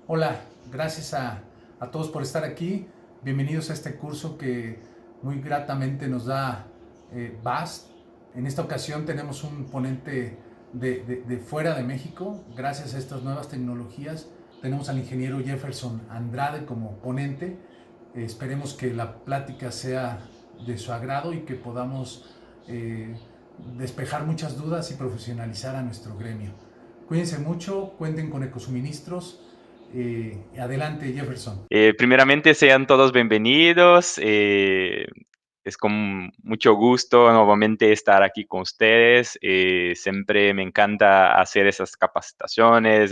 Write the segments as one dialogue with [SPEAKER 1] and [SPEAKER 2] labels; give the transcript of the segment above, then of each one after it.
[SPEAKER 1] Hola, gracias a todos por estar aquí. Bienvenidos a este curso que muy gratamente nos da BAST. En esta ocasión tenemos un ponente de fuera de México. Gracias a estas nuevas tecnologías tenemos al ingeniero Jefferson Andrade como ponente. Esperemos que la plática sea de su agrado y que podamos eh, despejar muchas dudas y profesionalizar a nuestro gremio. Cuídense mucho, cuenten con Ecosuministros. Adelante, Jefferson.
[SPEAKER 2] Primeramente, sean todos bienvenidos. Es con mucho gusto nuevamente estar aquí con ustedes. Siempre me encanta hacer esas capacitaciones.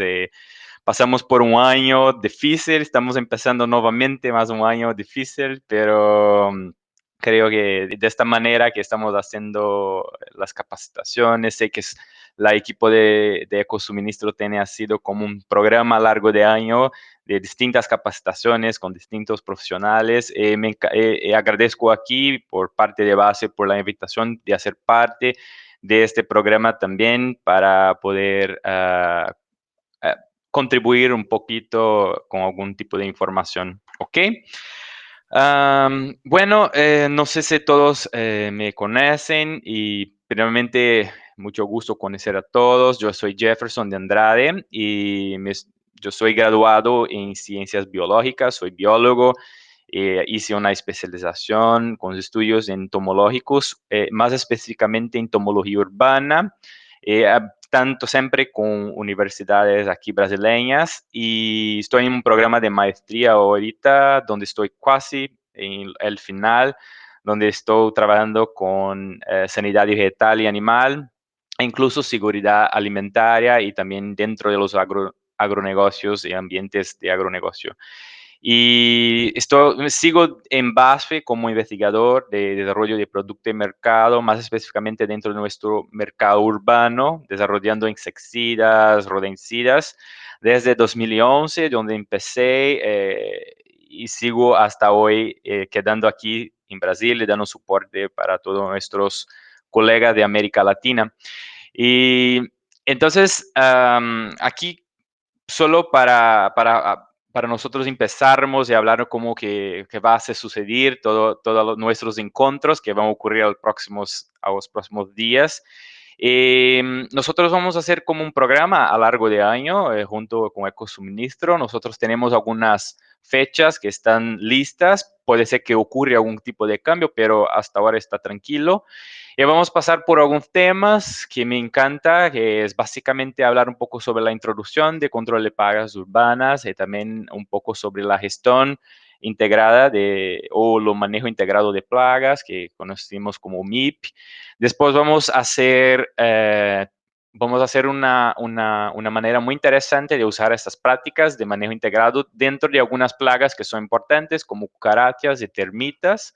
[SPEAKER 2] Pasamos por un año difícil, estamos empezando nuevamente más un año difícil, pero creo que de esta manera que estamos haciendo las capacitaciones, sé que la equipo de Ecosuministro tiene ha sido como un programa a largo de año de distintas capacitaciones con distintos profesionales. Agradezco aquí por parte de base por la invitación de hacer parte de este programa también para poder eh, contribuir un poquito con algún tipo de información. ¿Ok? Bueno, no sé si todos me conocen y primeramente mucho gusto conocer a todos. Yo soy Jefferson de Andrade y yo soy graduado en ciencias biológicas, soy biólogo. Hice una especialización con estudios entomológicos, más específicamente en entomología urbana, tanto siempre con universidades aquí brasileñas, y estoy en un programa de maestría ahorita donde estoy casi en el final, donde estoy trabajando con sanidad vegetal y animal, e incluso seguridad alimentaria y también dentro de los agronegocios y ambientes de agronegocio. Y sigo en BASFE como investigador de desarrollo de producto y mercado, más específicamente dentro de nuestro mercado urbano, desarrollando insecticidas, rodenticidas, desde 2011, donde empecé, y sigo hasta hoy quedando aquí en Brasil y dando soporte para todos nuestros colegas de América Latina. Y entonces, aquí solo para nosotros empezarmos y hablar cómo que va a suceder todos nuestros encuentros que van a ocurrir a los próximos días. Nosotros vamos a hacer como un programa a largo de año junto con Ecosuministro. Nosotros tenemos algunas fechas que están listas. Puede ser que ocurra algún tipo de cambio, pero hasta ahora está tranquilo. Y vamos a pasar por algunos temas que me encanta, que es básicamente hablar un poco sobre la introducción de control de plagas urbanas y también un poco sobre la gestión integrada o lo manejo integrado de plagas, que conocemos como MIP. Después vamos a hacer una manera muy interesante de usar estas prácticas de manejo integrado dentro de algunas plagas que son importantes, como cucarachas y termitas.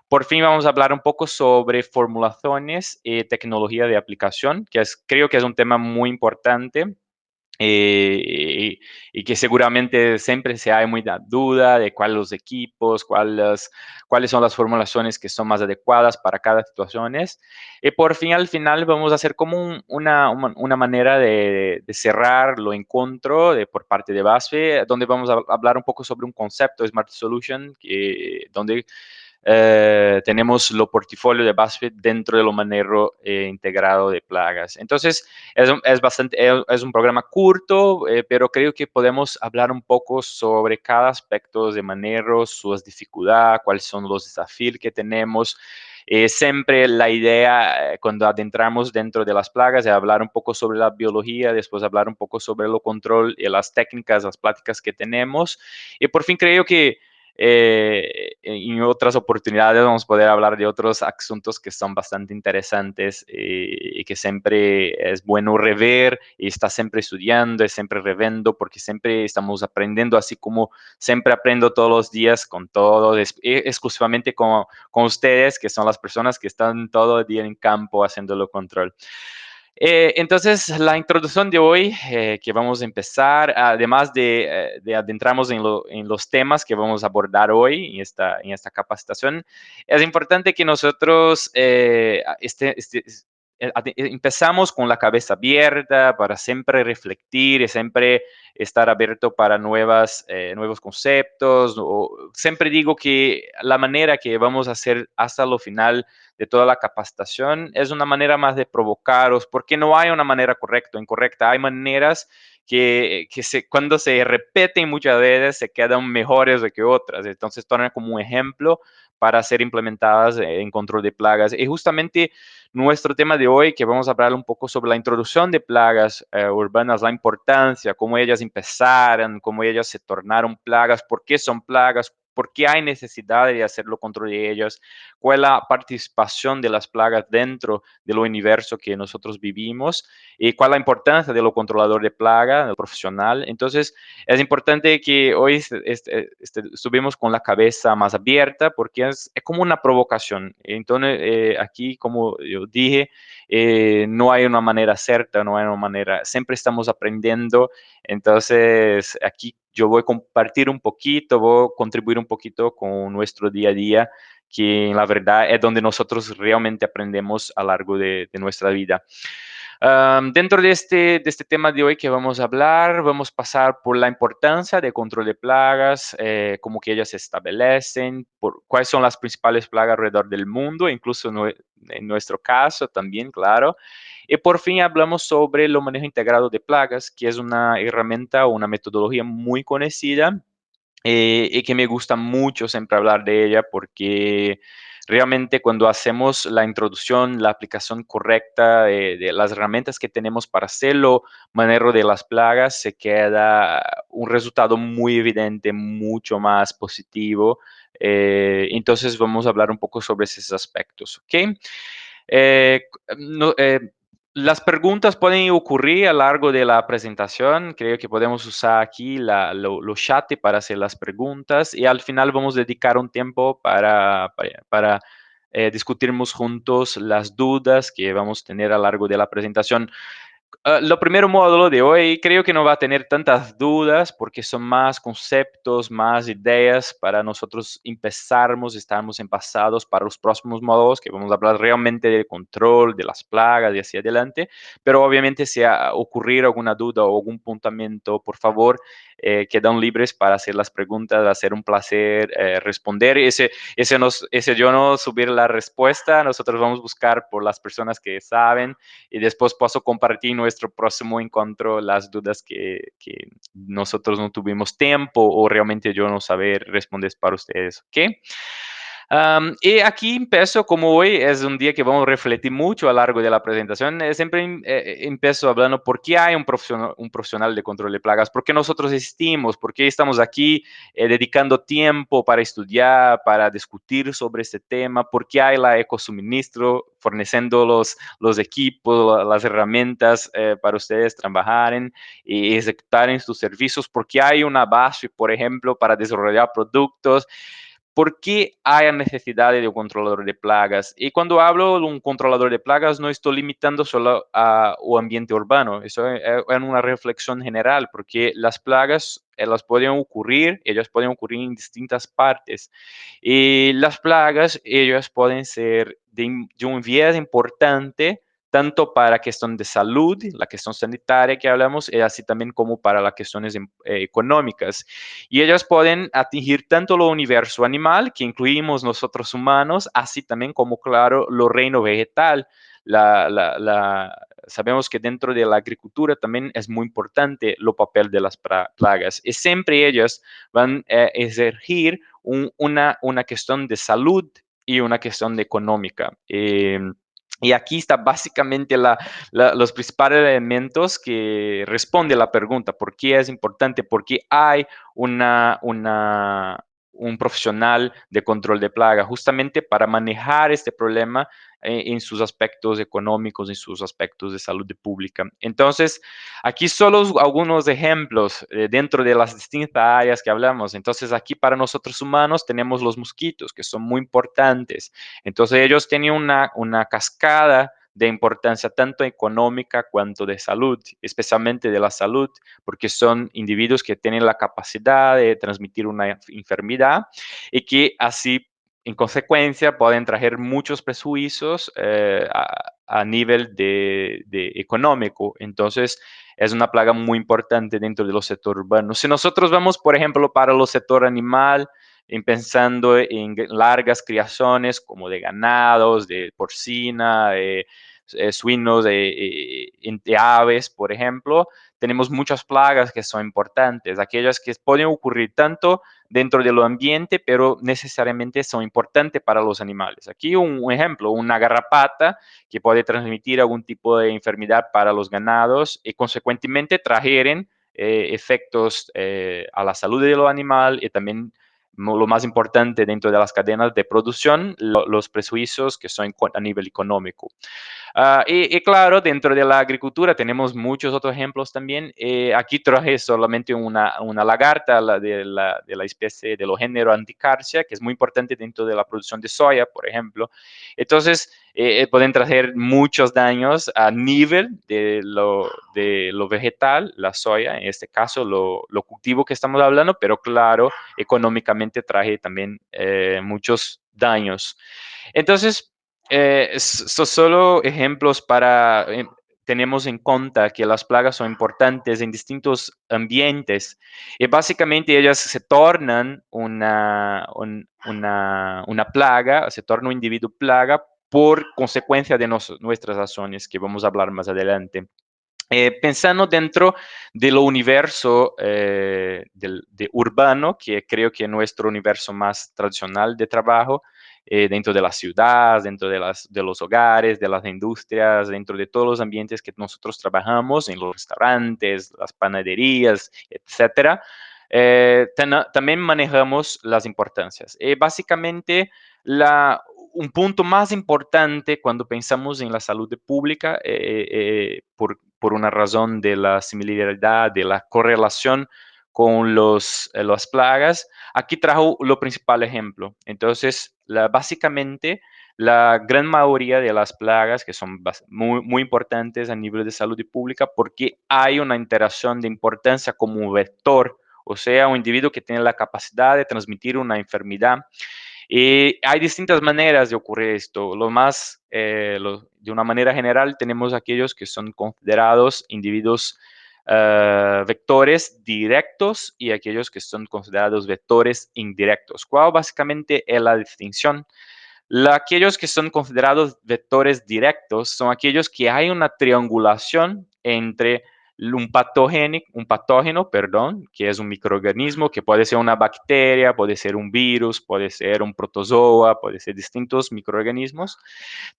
[SPEAKER 2] Por fin vamos a hablar un poco sobre formulaciones y tecnología de aplicación, creo que es un tema muy importante, y que seguramente siempre se hay mucha duda de cuáles los equipos, cuáles son las formulaciones que son más adecuadas para cada situación. Y por fin, al final, vamos a hacer como una manera de cerrar lo encuentro por parte de BASFE, donde vamos a hablar un poco sobre un concepto Smart Solution, donde tenemos lo portafolio de BASFE dentro de lo manejo integrado de plagas. Entonces, es un programa corto, pero creo que podemos hablar un poco sobre cada aspecto de manejo, sus dificultades, cuáles son los desafíos que tenemos. Siempre la idea, cuando adentramos dentro de las plagas, es hablar un poco sobre la biología, después hablar un poco sobre lo control y las técnicas, las prácticas que tenemos. Y por fin creo que en otras oportunidades vamos a poder hablar de otros asuntos que son bastante interesantes, y que siempre es bueno rever y está siempre estudiando y siempre revendo porque siempre estamos aprendiendo, así como siempre aprendo todos los días con todos, exclusivamente con ustedes, que son las personas que están todo el día en campo haciéndolo control. Entonces, la introducción de hoy que vamos a empezar, además de adentrarnos en los temas que vamos a abordar hoy en esta capacitación, es importante que nosotros empezamos con la cabeza abierta para siempre reflectir y siempre estar abierto para nuevos conceptos. Siempre digo que la manera que vamos a hacer hasta lo final de toda la capacitación es una manera más de provocaros, porque no hay una manera correcta o incorrecta. Hay maneras cuando se repiten muchas veces se quedan mejores que otras. Entonces, tornan como un ejemplo para ser implementadas en control de plagas. Y justamente nuestro tema de hoy, que vamos a hablar un poco sobre la introducción de plagas urbanas, la importancia, cómo ellas empezaron, cómo ellas se tornaron plagas, por qué son plagas, por qué hay necesidad de hacerlo control de ellas, cuál es la participación de las plagas dentro del universo que nosotros vivimos y cuál es la importancia de lo controlador de plaga, del profesional. Entonces, es importante que hoy estuvimos con la cabeza más abierta porque es como una provocación. Entonces, aquí, como yo dije, no hay una manera cierta, no hay una manera, siempre estamos aprendiendo. Entonces, aquí yo voy a compartir un poquito, voy a contribuir un poquito con nuestro día a día, que la verdad es donde nosotros realmente aprendemos a lo largo de nuestra vida. Dentro de este tema de hoy que vamos a hablar, vamos a pasar por la importancia de control de plagas, cómo que ellas se establecen, cuáles son las principales plagas alrededor del mundo, incluso en nuestro caso también, claro. Y por fin hablamos sobre el manejo integrado de plagas, que es una herramienta o una metodología muy conocida y que me gusta mucho siempre hablar de ella porque realmente cuando hacemos la introducción, la aplicación correcta de las herramientas que tenemos para hacerlo, manejo de las plagas, se queda un resultado muy evidente, mucho más positivo. Entonces vamos a hablar un poco sobre esos aspectos, ¿ok? Eh, no, las preguntas pueden ocurrir a lo largo de la presentación. Creo que podemos usar aquí los chats para hacer las preguntas y al final vamos a dedicar un tiempo para discutirmos juntos las dudas que vamos a tener a lo largo de la presentación. Lo primero módulo de hoy creo que no va a tener tantas dudas porque son más conceptos, más ideas para nosotros empezarmos, estamos empasados para los próximos módulos que vamos a hablar realmente del control, de las plagas y hacia adelante. Pero obviamente si ocurrir alguna duda o algún puntuamiento, por favor, quedan libres para hacer las preguntas, va a ser un placer responder. Ese yo no subir la respuesta, nosotros vamos a buscar por las personas que saben y después paso a compartir nuestro próximo encuentro las dudas que nosotros no tuvimos tiempo o realmente yo no saber responder para ustedes, ¿ok? Y aquí empiezo, como hoy es un día que vamos a refletir mucho a lo largo de la presentación, siempre empiezo hablando por qué hay un profesional de control de plagas, por qué nosotros existimos, por qué estamos aquí dedicando tiempo para estudiar, para discutir sobre este tema, por qué hay la ecosuministro forneciendo los equipos, las herramientas para ustedes trabajar y ejecutar en sus servicios, por qué hay una base, por ejemplo, para desarrollar productos. ¿Por qué hay necesidad de un controlador de plagas? Y cuando hablo de un controlador de plagas, no estoy limitando solo al ambiente urbano, eso es una reflexión general, porque las plagas ellas pueden ocurrir en distintas partes. Y las plagas, ellas pueden ser de un viés importante tanto para la cuestión de salud, la cuestión sanitaria que hablamos, y así también como para las cuestiones económicas. Y ellas pueden atingir tanto lo universo animal, que incluimos nosotros humanos, así también como, claro, lo reino vegetal. Sabemos que dentro de la agricultura también es muy importante el papel de las plagas. Y siempre ellas van a exercer una cuestión de salud y una cuestión de económica. Y aquí está básicamente los principales elementos que responde a la pregunta, ¿por qué es importante? ¿Por qué hay un profesional de control de plaga? Justamente para manejar este problema en sus aspectos económicos, en sus aspectos de salud pública. Entonces, aquí solo algunos ejemplos dentro de las distintas áreas que hablamos. Entonces, aquí para nosotros humanos tenemos los mosquitos, que son muy importantes. Entonces, ellos tienen una cascada de importancia tanto económica cuanto de salud, especialmente de la salud, porque son individuos que tienen la capacidad de transmitir una enfermedad y que así en consecuencia, pueden traer muchos prejuicios a nivel de económico. Entonces, es una plaga muy importante dentro de los sectores urbanos. Si nosotros vamos, por ejemplo, para el sector animal, pensando en largas criaciones como de ganados, de porcina, suinos, de aves, por ejemplo, tenemos muchas plagas que son importantes, aquellas que pueden ocurrir tanto dentro del ambiente, pero necesariamente son importantes para los animales. Aquí un ejemplo, una garrapata que puede transmitir algún tipo de enfermedad para los ganados y consecuentemente traer efectos a la salud del animal y también lo más importante dentro de las cadenas de producción, los prejuicios que son a nivel económico. Y claro, dentro de la agricultura tenemos muchos otros ejemplos también. Aquí traje solamente una lagarta de la especie de los género Anticarcia, que es muy importante dentro de la producción de soya, por ejemplo. Entonces, pueden traer muchos daños a nivel de lo vegetal, la soya, en este caso lo cultivo que estamos hablando, pero claro, económicamente trae también muchos daños. Entonces, son solo ejemplos para tenemos en cuenta que las plagas son importantes en distintos ambientes y básicamente ellas se tornan una plaga, se torna un individuo plaga por consecuencia de nuestras acciones, que vamos a hablar más adelante. Pensando dentro del universo de urbano, que creo que es nuestro universo más tradicional de trabajo, dentro de la ciudad, dentro de los hogares, de las industrias, dentro de todos los ambientes que nosotros trabajamos, en los restaurantes, las panaderías, etcétera. También manejamos las importancias. Básicamente, un punto más importante cuando pensamos en la salud pública, por una razón de la similaridad, de la correlación con las plagas, aquí trajo lo principal ejemplo. Entonces, básicamente, la gran mayoría de las plagas que son muy, muy importantes a nivel de salud pública porque hay una interacción de importancia como un vector, o sea, un individuo que tiene la capacidad de transmitir una enfermedad. Y hay distintas maneras de ocurrir esto. De una manera general, tenemos aquellos que son considerados individuos vectores directos y aquellos que son considerados vectores indirectos. ¿Cuál básicamente es la distinción? Aquellos que son considerados vectores directos son aquellos que hay una triangulación entre un patógeno, perdón, que es un microorganismo, que puede ser una bacteria, puede ser un virus, puede ser un protozoa, puede ser distintos microorganismos.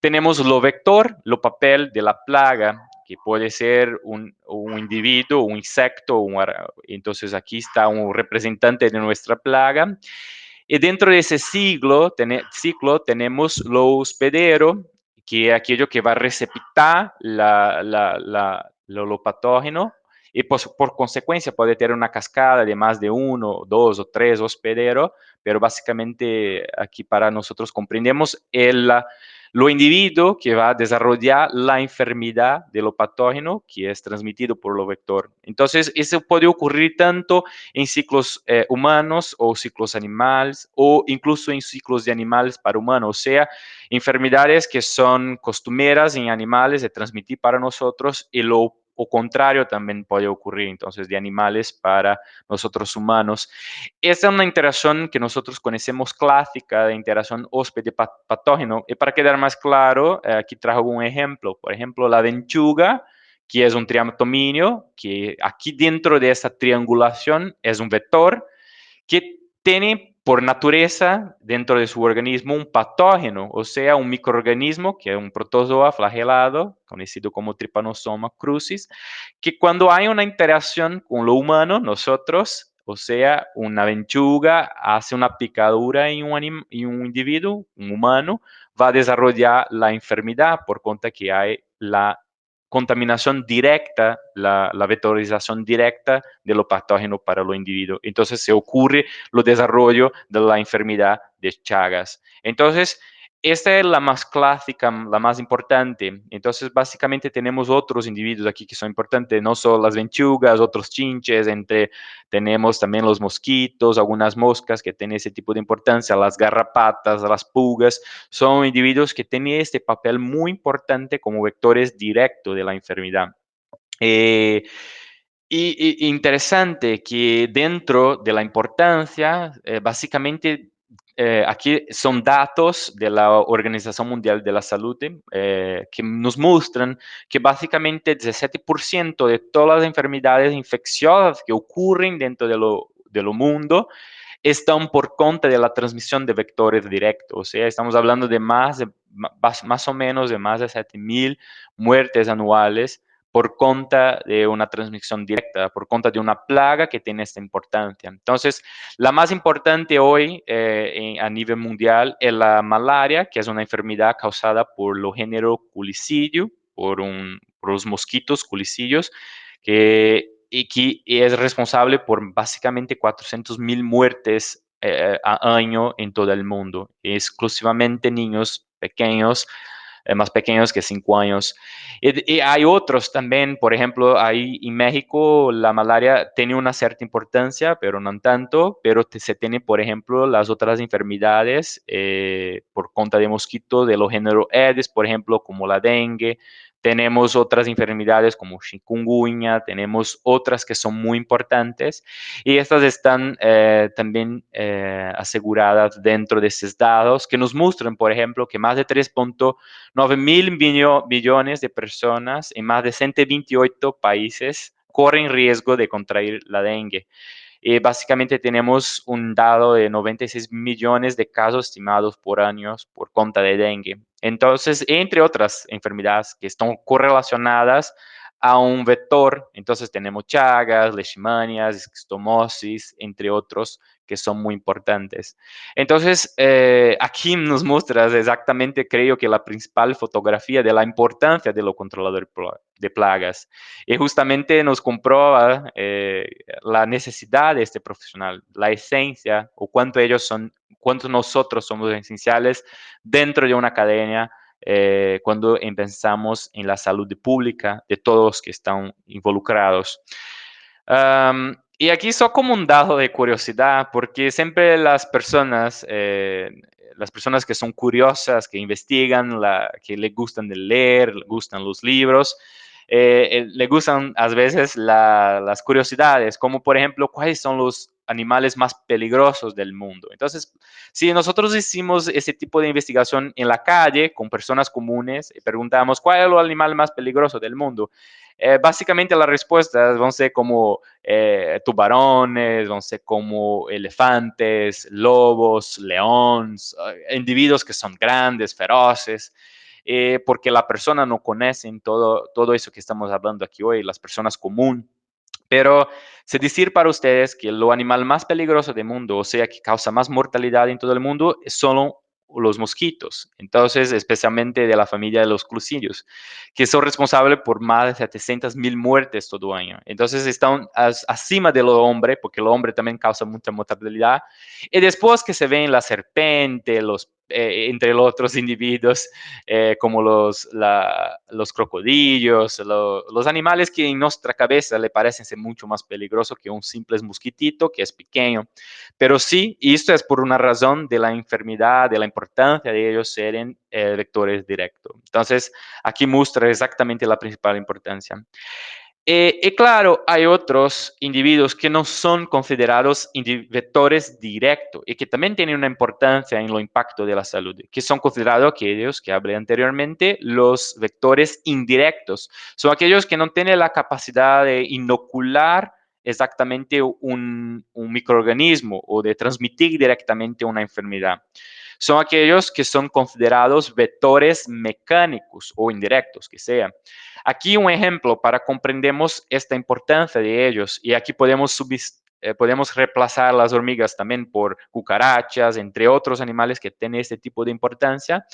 [SPEAKER 2] Tenemos lo vector, lo papel de la plaga, que puede ser un individuo, un insecto, entonces aquí está un representante de nuestra plaga. Y dentro de ese ciclo tenemos lo hospedero, que es aquello que va a receptar lo patógeno y por consecuencia puede tener una cascada de más de uno, dos o tres hospederos, pero básicamente aquí para nosotros comprendemos lo individuo que va a desarrollar la enfermedad de lo patógeno que es transmitido por lo vector. Entonces, eso puede ocurrir tanto en ciclos humanos o ciclos animales o incluso en ciclos de animales para humanos, o sea, enfermedades que son costumeras en animales de transmitir para nosotros y lo o contrario también puede ocurrir, entonces, de animales para nosotros humanos. Esta es una interacción que nosotros conocemos clásica de interacción hóspede-patógeno. Y para quedar más claro, aquí trajo un ejemplo. Por ejemplo, la lechuga, que es un triatominio, que aquí dentro de esa triangulación es un vector que tiene por naturaleza dentro de su organismo un patógeno, o sea, un microorganismo que es un protozoa flagelado, conocido como Trypanosoma crucis, que cuando hay una interacción con lo humano, nosotros, o sea, una lechuga hace una picadura en un individuo, un humano, va a desarrollar la enfermedad por cuenta que hay la contaminación directa, la vectorización directa de lo patógeno para lo individuo. Entonces se ocurre lo desarrollo de la enfermedad de Chagas. Entonces, esta es la más clásica, la más importante. Entonces, básicamente tenemos otros individuos aquí que son importantes, no solo las lechugas, otros chinches, tenemos también los mosquitos, algunas moscas que tienen ese tipo de importancia, las garrapatas, las pulgas, son individuos que tienen este papel muy importante como vectores directos de la enfermedad. Eh, y interesante que dentro de la importancia, básicamente aquí son datos de la Organización Mundial de la Salud que nos muestran que básicamente el 17% de todas las enfermedades infecciosas que ocurren dentro de lo mundo están por cuenta de la transmisión de vectores directos. O sea, estamos hablando de más o menos de más de 7.000 muertes anuales por cuenta de una transmisión directa, por cuenta de una plaga que tiene esta importancia. Entonces, la más importante hoy a nivel mundial es la malaria, que es una enfermedad causada por lo género culicillo, por los mosquitos culicillos, que es responsable por básicamente 400.000 muertes a año en todo el mundo, exclusivamente niños pequeños, más pequeños que 5 años. Y hay otros también, por ejemplo, ahí en México la malaria tiene una cierta importancia, pero no tanto, pero se tiene, por ejemplo, las otras enfermedades por cuenta de mosquitos de los géneros Aedes, por ejemplo, como la dengue. Tenemos otras enfermedades como chikungunya, tenemos otras que son muy importantes y estas están también aseguradas dentro de esos datos que nos muestran, por ejemplo, que más de 3,9 mil millones de personas en más de 128 países corren riesgo de contraer la dengue. Básicamente tenemos un dado de 96 millones de casos estimados por años por cuenta de dengue. Entonces, entre otras enfermedades que están correlacionadas a un vector, entonces tenemos chagas, leishmanias, esquistomosis, entre otros que son muy importantes. Entonces, aquí nos muestras exactamente, creo que la principal fotografía de la importancia de lo controlador de plagas. Y justamente nos comprueba la necesidad de este profesional, la esencia o cuánto nosotros somos esenciales dentro de una cadena cuando pensamos en la salud pública de todos los que están involucrados. Y aquí son como un dato de curiosidad, porque siempre las personas que son curiosas, que investigan, que les gustan de leer, les gustan los libros, le gustan a veces las curiosidades, como por ejemplo, ¿cuáles son los animales más peligrosos del mundo? Entonces, si nosotros hicimos ese tipo de investigación en la calle con personas comunes y preguntamos, ¿cuál es el animal más peligroso del mundo? Básicamente las respuestas van a ser como tubarones, van a ser como elefantes, lobos, leones, individuos que son grandes, feroces, porque la persona no conoce todo eso que estamos hablando aquí hoy, las personas comunes. Pero sé decir para ustedes que lo animal más peligroso del mundo, o sea, que causa más mortalidad en todo el mundo, son los mosquitos. Entonces, especialmente de la familia de los clusillos, que son responsables por más de 700.000 muertes todo año. Entonces, están acima de lo hombre, porque el hombre también causa mucha mortalidad. Y después que se ven la serpiente, entre los otros individuos, como los crocodillos, los animales que en nuestra cabeza le parecen ser mucho más peligrosos que un simple mosquitito que es pequeño. Pero sí, y esto es por una razón de la enfermedad, de la importancia de ellos ser vectores directos. Entonces, aquí muestra exactamente la principal importancia. Y claro, hay otros individuos que no son considerados vectores directos y que también tienen una importancia en lo impacto de la salud, que son considerados aquellos que hablé anteriormente, los vectores indirectos. Son aquellos que no tienen la capacidad de inocular exactamente un microorganismo o de transmitir directamente una enfermedad. Son aquellos que son considerados vectores mecánicos o indirectos, que sea. Aquí un ejemplo para comprendemos esta importancia de ellos y aquí podemos reemplazar las hormigas también por cucarachas, entre otros animales que tienen este tipo de importancia.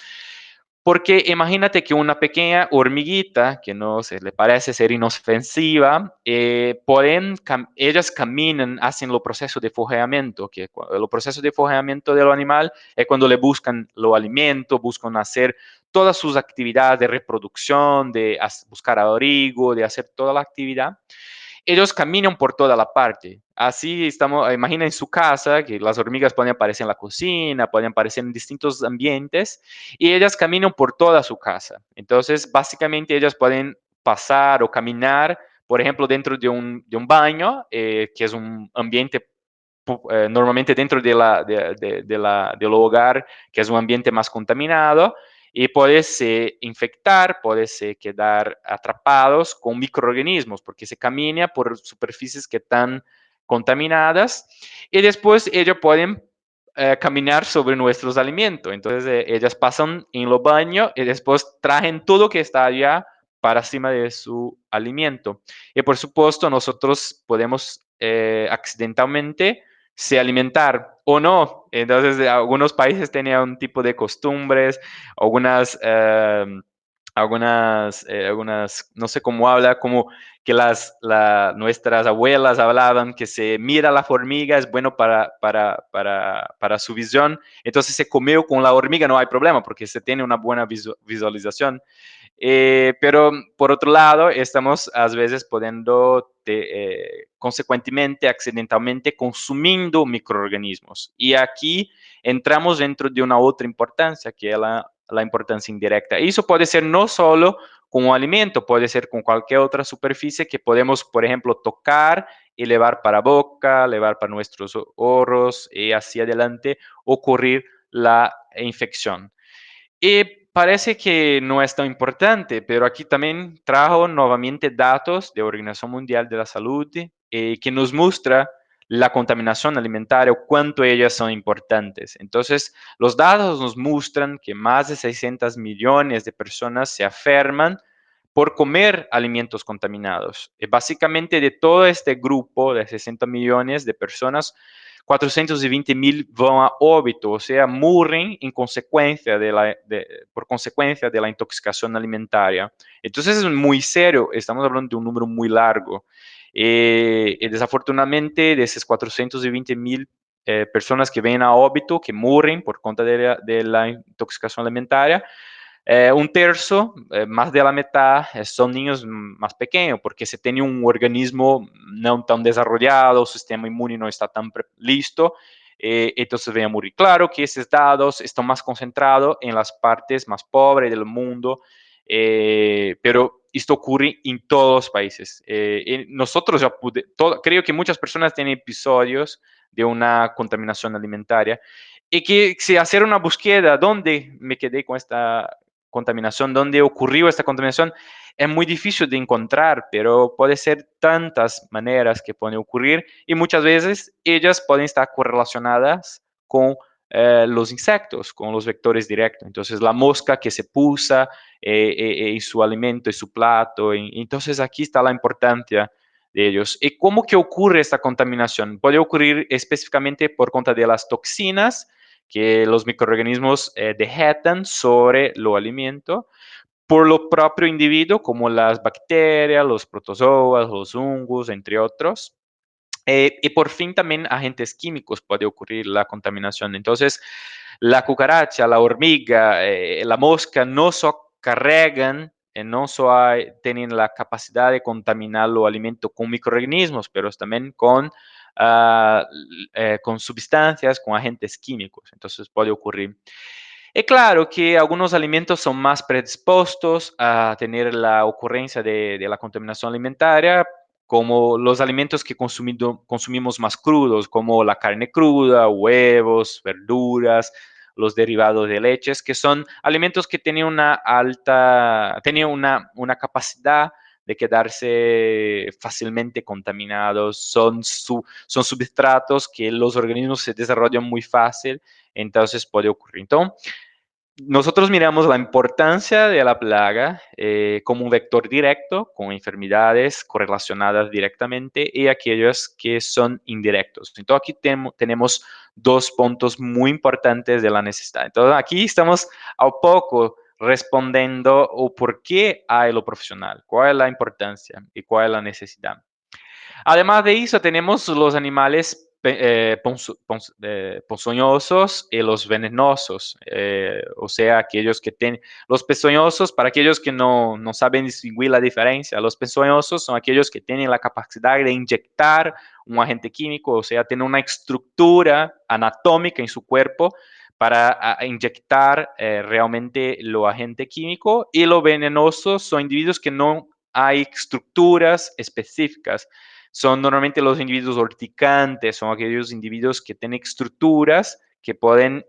[SPEAKER 2] Porque imagínate que una pequeña hormiguita, que no se le parece ser inofensiva, ellas caminan, hacen el proceso de fogueamiento, que el proceso de fogueamiento del animal es cuando le buscan lo alimento, buscan hacer todas sus actividades de reproducción, de buscar abrigo, de hacer toda la actividad. Ellos caminan por toda la parte. Así estamos, imagina en su casa que las hormigas pueden aparecer en la cocina, pueden aparecer en distintos ambientes y ellas caminan por toda su casa. Entonces, básicamente ellas pueden pasar o caminar, por ejemplo, dentro de un baño, que es un ambiente normalmente dentro del hogar, que es un ambiente más contaminado, y puedes infectar, puedes quedar atrapados con microorganismos, porque se camina por superficies que están contaminadas, y después ellos pueden caminar sobre nuestros alimentos. Entonces ellas pasan en los baños y después traen todo que está allá para encima de su alimento. Y por supuesto, nosotros podemos accidentalmente se alimentar o no. Entonces, algunos países tenían un tipo de costumbres, algunas, no sé cómo habla, como que nuestras abuelas hablaban que se mira la hormiga, es bueno para su visión. Entonces se comió con la hormiga, no hay problema, porque se tiene una buena visualización. Pero por otro lado, estamos a veces pudiendo, consecuentemente, accidentalmente, consumiendo microorganismos. Y aquí entramos dentro de una otra importancia, que es la importancia indirecta. Y eso puede ser no solo con un alimento, puede ser con cualquier otra superficie que podemos, por ejemplo, tocar y llevar para boca, llevar para nuestros oros y así adelante ocurrir la infección. Y parece que no es tan importante, pero aquí también trajo nuevamente datos de Organización Mundial de la Salud que nos muestra la contaminación alimentaria o cuánto ellas son importantes. Entonces, los datos nos muestran que más de 600 millones de personas se enferman por comer alimentos contaminados. Y básicamente de todo este grupo de 60 millones de personas, 420.000 van a óbito, o sea, mueren en consecuencia por consecuencia de la intoxicación alimentaria. Entonces es muy serio, estamos hablando de un número muy largo. Y desafortunadamente, de esas 420.000 personas que ven a óbito, que mueren por cuenta de la intoxicación alimentaria, un tercio, más de la mitad, son niños más pequeños, porque se tiene un organismo no tan desarrollado, el sistema inmune no está tan listo, entonces ven a morir. Claro que esos datos están más concentrados en las partes más pobres del mundo, pero esto ocurre en todos los países. Nosotros ya creo que muchas personas tienen episodios de una contaminación alimentaria y que si hacer una búsqueda, ¿dónde me quedé con esta contaminación, dónde ocurrió esta contaminación, es muy difícil de encontrar, pero puede ser tantas maneras que pueden ocurrir y muchas veces ellas pueden estar correlacionadas con los insectos, con los vectores directos. Entonces, la mosca que se pusa en su alimento, en su plato. Entonces, aquí está la importancia de ellos. ¿Y cómo que ocurre esta contaminación? Puede ocurrir específicamente por cuenta de las toxinas que los microorganismos dejetan sobre los alimentos por lo propio individuo, como las bacterias, los protozoas, los hongos, entre otros. Y por fin también agentes químicos puede ocurrir la contaminación. Entonces, la cucaracha, la hormiga, la mosca no solo cargan, no solo tienen la capacidad de contaminar los alimentos con microorganismos, pero también con sustancias, con agentes químicos. Entonces puede ocurrir. Es claro que algunos alimentos son más predispuestos a tener la ocurrencia de la contaminación alimentaria, como los alimentos que consumimos más crudos, como la carne cruda, huevos, verduras, los derivados de leches, que son alimentos que tienen una capacidad de quedarse fácilmente contaminados, son substratos que los organismos se desarrollan muy fácil, entonces puede ocurrir. Entonces, nosotros miramos la importancia de la plaga como un vector directo con enfermedades correlacionadas directamente y aquellos que son indirectos. Entonces aquí tenemos dos puntos muy importantes de la necesidad. Entonces aquí estamos a poco respondiendo o por qué hay lo profesional, cuál es la importancia y cuál es la necesidad. Además de eso, tenemos los animales ponzoñosos y los venenosos, o sea, aquellos que tienen, los pezoñosos, para aquellos que no saben distinguir la diferencia, los pezoñosos son aquellos que tienen la capacidad de inyectar un agente químico, o sea, tienen una estructura anatómica en su cuerpo para inyectar realmente lo agente químico, y los venenosos son individuos que no hay estructuras específicas. Son normalmente los individuos urticantes, son aquellos individuos que tienen estructuras que pueden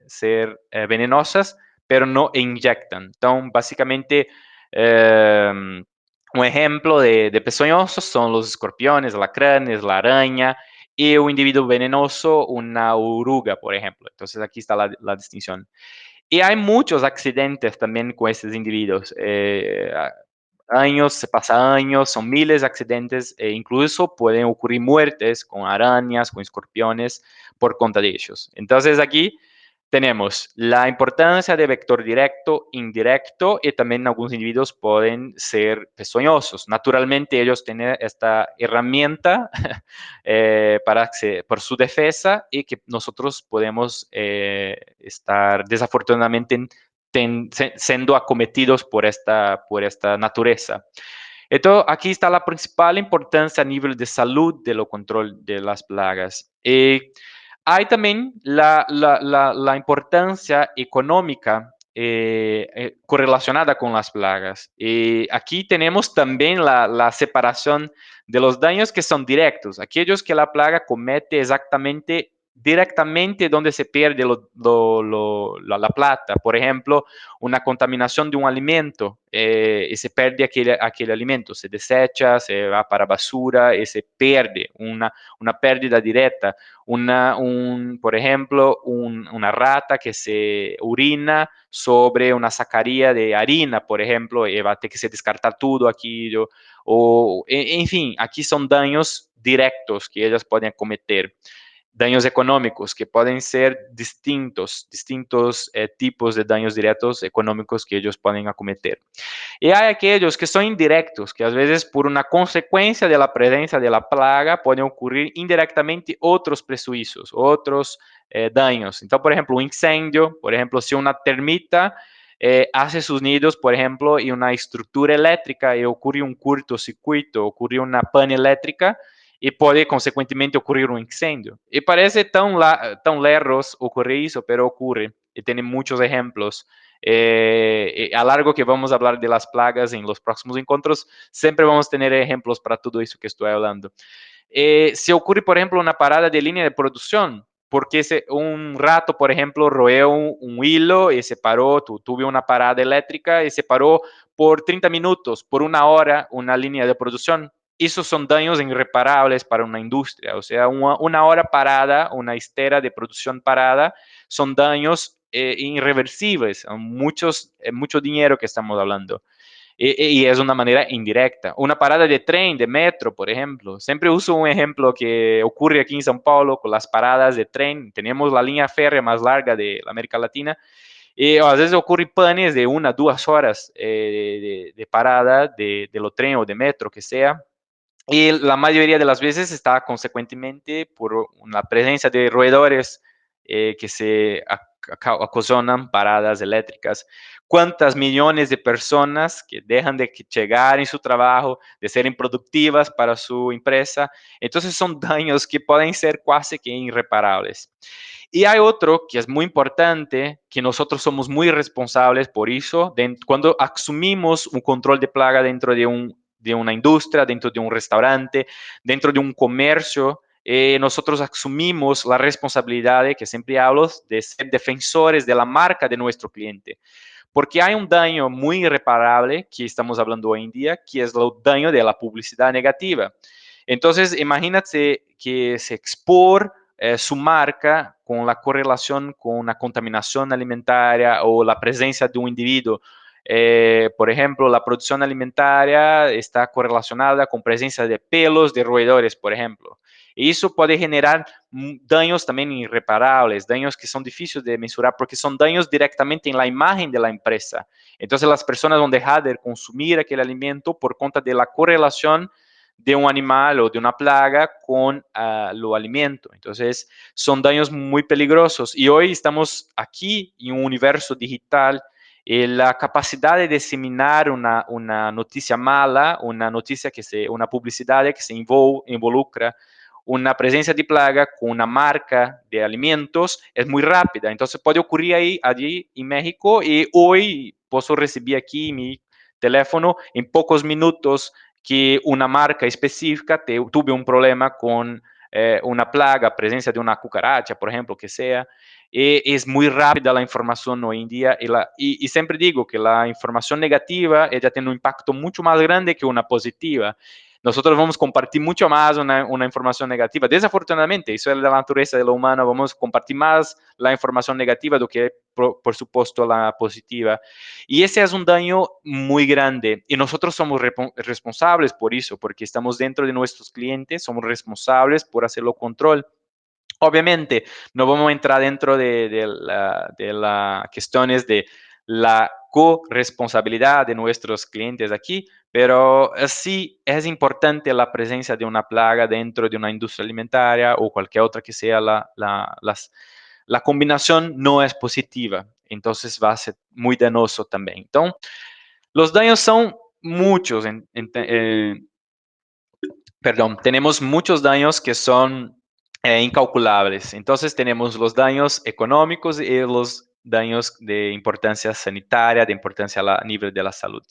[SPEAKER 2] ser venenosas, pero no inyectan. Entonces, básicamente, un ejemplo de pezoñosos son los escorpiones, alacranes, la araña, y un individuo venenoso, una oruga, por ejemplo. Entonces, aquí está la distinción. Y hay muchos accidentes también con estos individuos. Años, se pasa años, son miles de accidentes e incluso pueden ocurrir muertes con arañas, con escorpiones por conta de ellos. Entonces aquí tenemos la importancia de vector directo, indirecto, y también algunos individuos pueden ser pezoñosos. Naturalmente ellos tienen esta herramienta por su defensa, y que nosotros podemos estar desafortunadamente siendo acometidos por esta naturaleza. Entonces, aquí está la principal importancia a nivel de salud de lo control de las plagas. Hay también la importancia económica correlacionada con las plagas. Aquí tenemos también la separación de los daños que son directos, aquellos que la plaga comete exactamente directamente donde se pierde la plata. Por ejemplo, una contaminación de un alimento y se pierde aquel alimento, se desecha, se va para basura y se pierde una pérdida directa. Por ejemplo, una rata que se orina sobre una sacaría de harina, por ejemplo, y va a tener que se descartar todo aquello. En fin, aquí son daños directos que ellas pueden cometer. Daños económicos que pueden ser distintos tipos de daños directos económicos que ellos pueden acometer. Y hay aquellos que son indirectos, que a veces por una consecuencia de la presencia de la plaga pueden ocurrir indirectamente otros prejuicios, otros daños. Entonces, por ejemplo, un incendio, por ejemplo, si una termita hace sus nidos, por ejemplo, en una estructura eléctrica y ocurre un cortocircuito, ocurre una pane eléctrica, y puede consecuentemente ocurrir un incendio. Y parece tan lejos ocurrir eso, pero ocurre, y tiene muchos ejemplos. A largo que vamos a hablar de las plagas en los próximos encuentros, siempre vamos a tener ejemplos para todo eso que estoy hablando. Si ocurre, por ejemplo, una parada de línea de producción, porque un rato, por ejemplo, roeó un hilo y se paró, tuve una parada eléctrica y se paró por 30 minutos, por una hora, una línea de producción. Esos son daños irreparables para una industria. O sea, una hora parada, una estera de producción parada, son daños irreversibles, mucho dinero que estamos hablando. Y es una manera indirecta. Una parada de tren, de metro, por ejemplo. Siempre uso un ejemplo que ocurre aquí en São Paulo con las paradas de tren. Tenemos la línea férrea más larga de la América Latina. Y a veces ocurre planes de 1 2 horas de parada de lo tren o de metro, que sea. Y la mayoría de las veces está consecuentemente por una presencia de roedores que se ocasionan paradas eléctricas. ¿Cuántas millones de personas que dejan de llegar en su trabajo, de ser improductivas para su empresa? Entonces son daños que pueden ser casi que irreparables. Y hay otro que es muy importante, que nosotros somos muy responsables por eso, cuando asumimos un control de plaga dentro de una industria, dentro de un restaurante, dentro de un comercio, nosotros asumimos la responsabilidad, que siempre hablo, de ser defensores de la marca de nuestro cliente. Porque hay un daño muy irreparable que estamos hablando hoy en día, que es el daño de la publicidad negativa. Entonces, imagínate que se expone su marca con la correlación con una contaminación alimentaria o la presencia de un individuo. Por ejemplo, la producción alimentaria está correlacionada con presencia de pelos de roedores, por ejemplo. Y eso puede generar daños también irreparables, daños que son difíciles de mensurar porque son daños directamente en la imagen de la empresa. Entonces las personas van a dejar de consumir aquel alimento por cuenta de la correlación de un animal o de una plaga con lo alimento. Entonces, son daños muy peligrosos. Y hoy estamos aquí en un universo digital. La capacidad de diseminar una noticia mala, una publicidad que se involucra una presencia de plaga con una marca de alimentos es muy rápida. Entonces puede ocurrir allí en México y hoy puedo recibir aquí mi teléfono en pocos minutos que una marca específica tuve un problema con una plaga, presencia de una cucaracha, por ejemplo, que sea. Es muy rápida la información hoy en día y siempre digo que la información negativa ella tiene un impacto mucho más grande que una positiva. Nosotros vamos a compartir mucho más una información negativa. Desafortunadamente, eso es la naturaleza de lo humano, vamos a compartir más la información negativa do que, por supuesto, la positiva. Y ese es un daño muy grande y nosotros somos responsables por eso, porque estamos dentro de nuestros clientes, somos responsables por hacerlo control. Obviamente, no vamos a entrar dentro de las cuestiones de la corresponsabilidad de nuestros clientes aquí, pero sí es importante la presencia de una plaga dentro de una industria alimentaria o cualquier otra que sea la combinación no es positiva, entonces va a ser muy danoso también. Entonces, los daños son muchos, perdón, tenemos muchos daños que son incalculables. Entonces tenemos los daños económicos y los daños de importancia sanitaria, de importancia a nivel de la salud.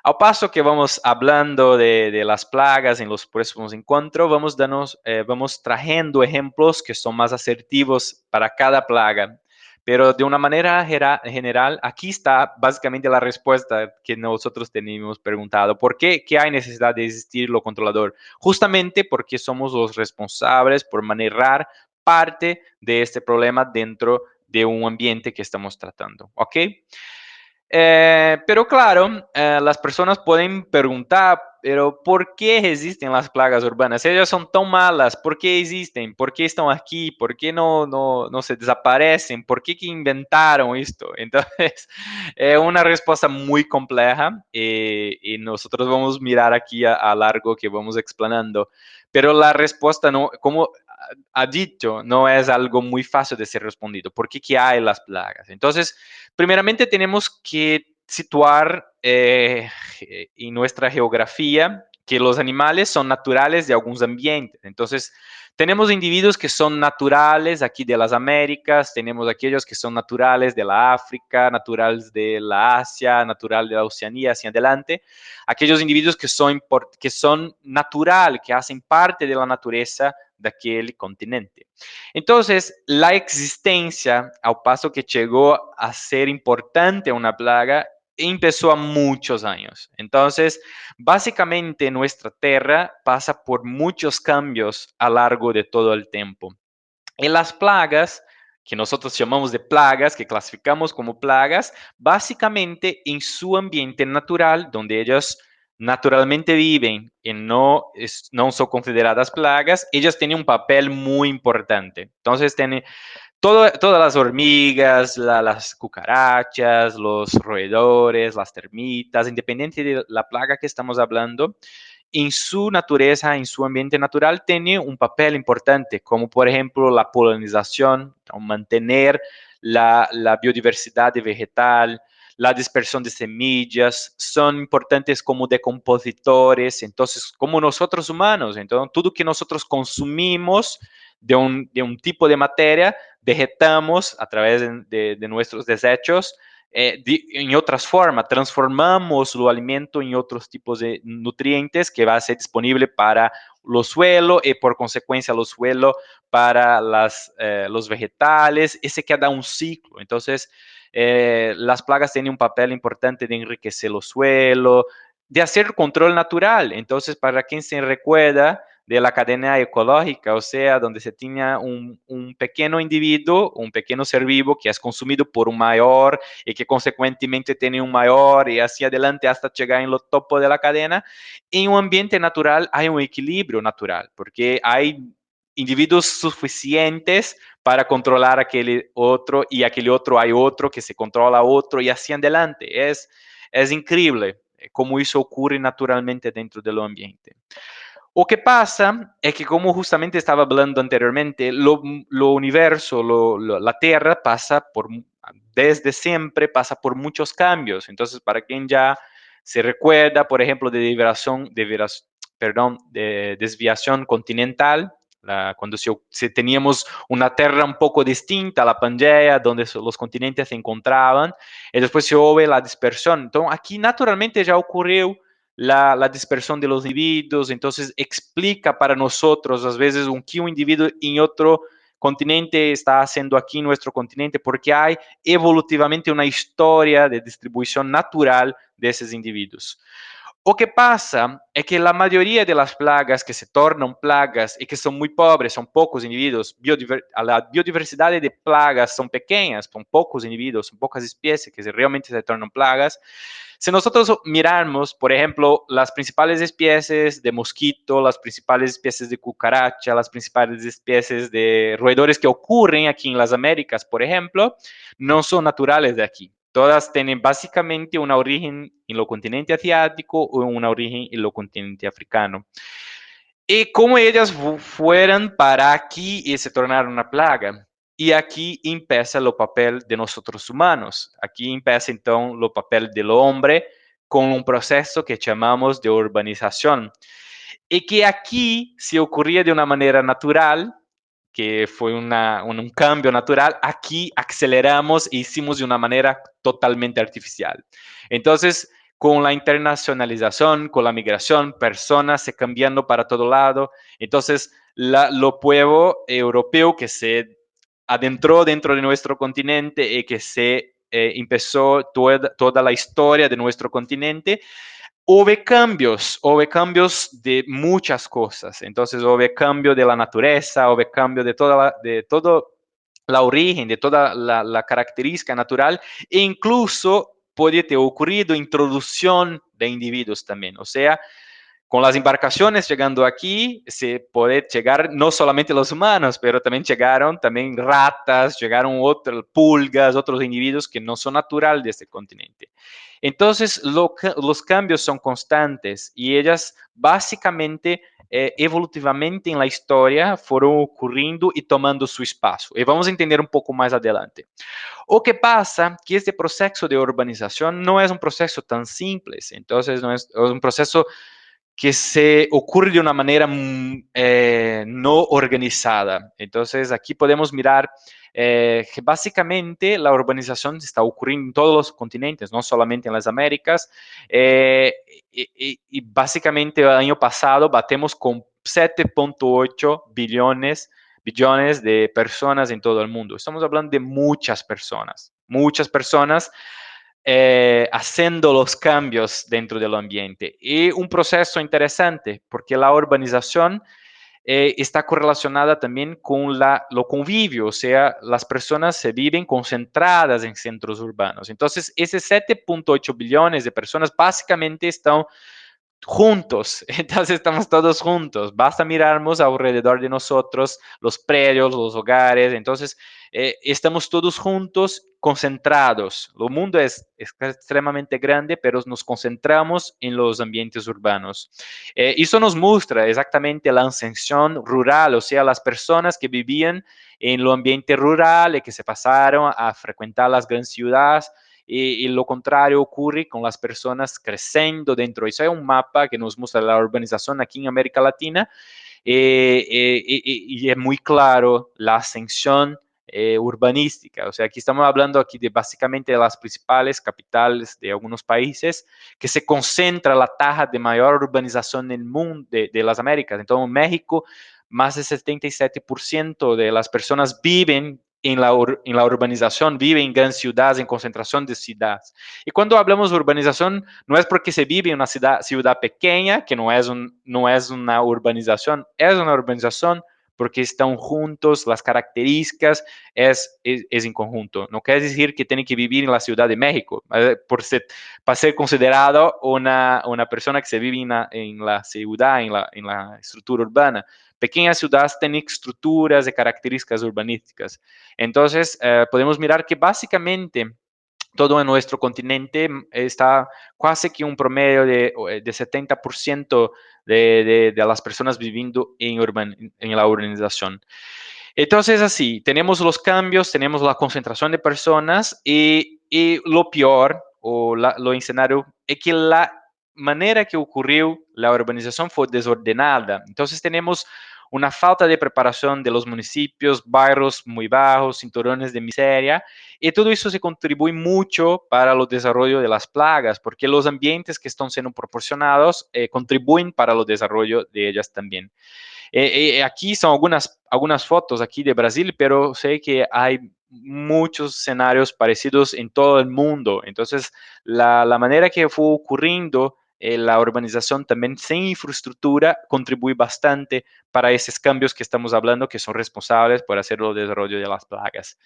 [SPEAKER 2] Al paso que vamos hablando de las plagas en los próximos encuentros, vamos trayendo ejemplos que son más asertivos para cada plaga. Pero de una manera general, aquí está básicamente la respuesta que nosotros teníamos preguntado. ¿Por qué? ¿Qué hay necesidad de existir lo controlador? Justamente porque somos los responsables por manejar parte de este problema dentro de un ambiente que estamos tratando. ¿Ok? Pero claro, las personas pueden preguntar, pero ¿por qué existen las plagas urbanas? Ellas son tan malas, ¿por qué existen? ¿Por qué están aquí? ¿Por qué no se desaparecen? ¿Por qué que inventaron esto? Entonces, es una respuesta muy compleja y nosotros vamos a mirar aquí a largo que vamos explanando. Pero la respuesta, no, como ha dicho, no es algo muy fácil de ser respondido. ¿Por qué que hay las plagas? Entonces, primeramente tenemos que situar en nuestra geografía que los animales son naturales de algunos ambientes. Entonces, tenemos individuos que son naturales aquí de las Américas, tenemos aquellos que son naturales de la África, naturales de la Asia, natural de la Oceanía, hacia adelante. Aquellos individuos que son natural, que hacen parte de la naturaleza de aquel continente. Entonces, la existencia, al paso que llegó a ser importante una plaga, empezó a muchos años. Entonces, básicamente nuestra Tierra pasa por muchos cambios a lo largo de todo el tiempo. Y las plagas, que nosotros llamamos de plagas, que clasificamos como plagas, básicamente en su ambiente natural, donde ellas naturalmente viven y no son consideradas plagas, ellas tienen un papel muy importante. Entonces, todas las hormigas, las cucarachas, los roedores, las termitas, independiente de la plaga que estamos hablando, en su naturaleza, en su ambiente natural, tiene un papel importante, como por ejemplo la polinización, mantener la biodiversidad vegetal, la dispersión de semillas, son importantes como decompositores, entonces, como nosotros humanos, entonces, todo que nosotros consumimos de un tipo de materia, vegetamos a través de nuestros desechos en otras formas, transformamos el alimento en otros tipos de nutrientes que va a ser disponible para los suelos y por consecuencia los suelos para los vegetales, y se queda un ciclo. Entonces, las plagas tienen un papel importante de enriquecer los suelos, de hacer control natural. Entonces, para quien se recuerda de la cadena ecológica, o sea, donde se tenía un pequeño individuo, un pequeño ser vivo que es consumido por un mayor y que consecuentemente tiene un mayor y así adelante hasta llegar en lo topo de la cadena. En un ambiente natural hay un equilibrio natural, porque hay individuos suficientes para controlar aquel otro y aquel otro hay otro que se controla a otro y así adelante. Es increíble cómo eso ocurre naturalmente dentro del ambiente. O que pasa es que, como justamente estaba hablando anteriormente, lo universo, la Tierra pasa por, desde siempre, pasa por muchos cambios. Entonces, para quien ya se recuerda, por ejemplo, de desviación continental, cuando teníamos una Tierra un poco distinta a la Pangea, donde los continentes se encontraban, y después se hubo la dispersión. Entonces, aquí naturalmente ya ocurrió la dispersión de los individuos, entonces explica para nosotros, a veces, que un individuo en otro continente está haciendo aquí en nuestro continente, porque hay evolutivamente una historia de distribución natural de esos individuos. O que pasa es que la mayoría de las plagas que se tornan plagas y que son muy pobres, son pocos individuos, la biodiversidad de plagas son pequeñas, son pocos individuos, son pocas especies que realmente se tornan plagas. Si nosotros miramos, por ejemplo, las principales especies de mosquito, las principales especies de cucaracha, las principales especies de roedores que ocurren aquí en las Américas, por ejemplo, no son naturales de aquí. Todas tienen básicamente una origen en lo continente asiático o una origen en lo continente africano. Y como ellas fueran para aquí y se tornaron una plaga. Y aquí empieza el papel de nosotros humanos. Aquí empieza entonces el papel del hombre con un proceso que llamamos de urbanización. Y que aquí se ocurría de una manera natural, que fue un cambio natural, aquí aceleramos e hicimos de una manera totalmente artificial. Entonces, con la internacionalización, con la migración, personas se cambiando para todo lado. Entonces, lo pueblo europeo que se adentró dentro de nuestro continente y que se empezó toda la historia de nuestro continente, hubo cambios de muchas cosas. Entonces, hubo cambio de la naturaleza, hubo cambio de todo la origen, de toda la característica natural, e incluso puede ter ocurrido introducción de individuos también. O sea, con las embarcaciones llegando aquí, se puede llegar no solamente los humanos, pero también llegaron también ratas, llegaron otras pulgas, otros individuos que no son naturales de este continente. Entonces, los cambios son constantes y ellas básicamente, evolutivamente en la historia, fueron ocurriendo y tomando su espacio. Y vamos a entender un poco más adelante. O que pasa que este proceso de urbanización no es un proceso tan simple. Entonces, no es un proceso que se ocurre de una manera no organizada. Entonces, aquí podemos mirar que básicamente la urbanización está ocurriendo en todos los continentes, no solamente en las Américas. Y básicamente el año pasado batemos con 7.8 billones de personas en todo el mundo. Estamos hablando de muchas personas haciendo los cambios dentro del ambiente. Y un proceso interesante, porque la urbanización está correlacionada también con lo convivio, o sea, las personas se viven concentradas en centros urbanos. Entonces, esos 7.8 billones de personas básicamente están juntos, entonces estamos todos juntos, basta mirarnos alrededor de nosotros, los predios, los hogares, entonces estamos todos juntos, concentrados. El mundo es extremadamente grande, pero nos concentramos en los ambientes urbanos. Eso nos muestra exactamente la ascensión rural, o sea, las personas que vivían en el ambiente rural y que se pasaron a frecuentar las grandes ciudades. Y lo contrario ocurre con las personas creciendo dentro. Eso es un mapa que nos muestra la urbanización aquí en América Latina y es muy claro la ascensión urbanística. O sea, aquí estamos hablando aquí de básicamente de las principales capitales de algunos países que se concentra la tasa de mayor urbanización en el mundo de las Américas. Entonces, México, más del 77% de las personas viven en la urbanización, vive en grandes ciudades, en concentración de ciudades. Y cuando hablamos de urbanización, no es porque se vive en una ciudad pequeña, que no es una urbanización, es una urbanización porque están juntos, las características es en conjunto. No quiere decir que tienen que vivir en la Ciudad de México, para ser considerado una persona que se vive en la ciudad, en la estructura urbana. Pequeñas ciudades tienen estructuras de características urbanísticas. Entonces, podemos mirar que básicamente todo en nuestro continente está casi que un promedio de 70% de las personas viviendo en la urbanización. Entonces, así, tenemos los cambios, tenemos la concentración de personas y lo peor, lo escenario, es que la manera que ocurrió la urbanización fue desordenada. Entonces, tenemos una falta de preparación de los municipios, barrios muy bajos, cinturones de miseria, y todo eso se contribuye mucho para el desarrollo de las plagas, porque los ambientes que están siendo proporcionados contribuyen para el desarrollo de ellas también. Aquí son algunas fotos aquí de Brasil, pero sé que hay muchos escenarios parecidos en todo el mundo. Entonces, la manera que fue ocurriendo la urbanización también sin infraestructura contribuye bastante para esos cambios que estamos hablando, que son responsables por hacer el desarrollo de las plagas.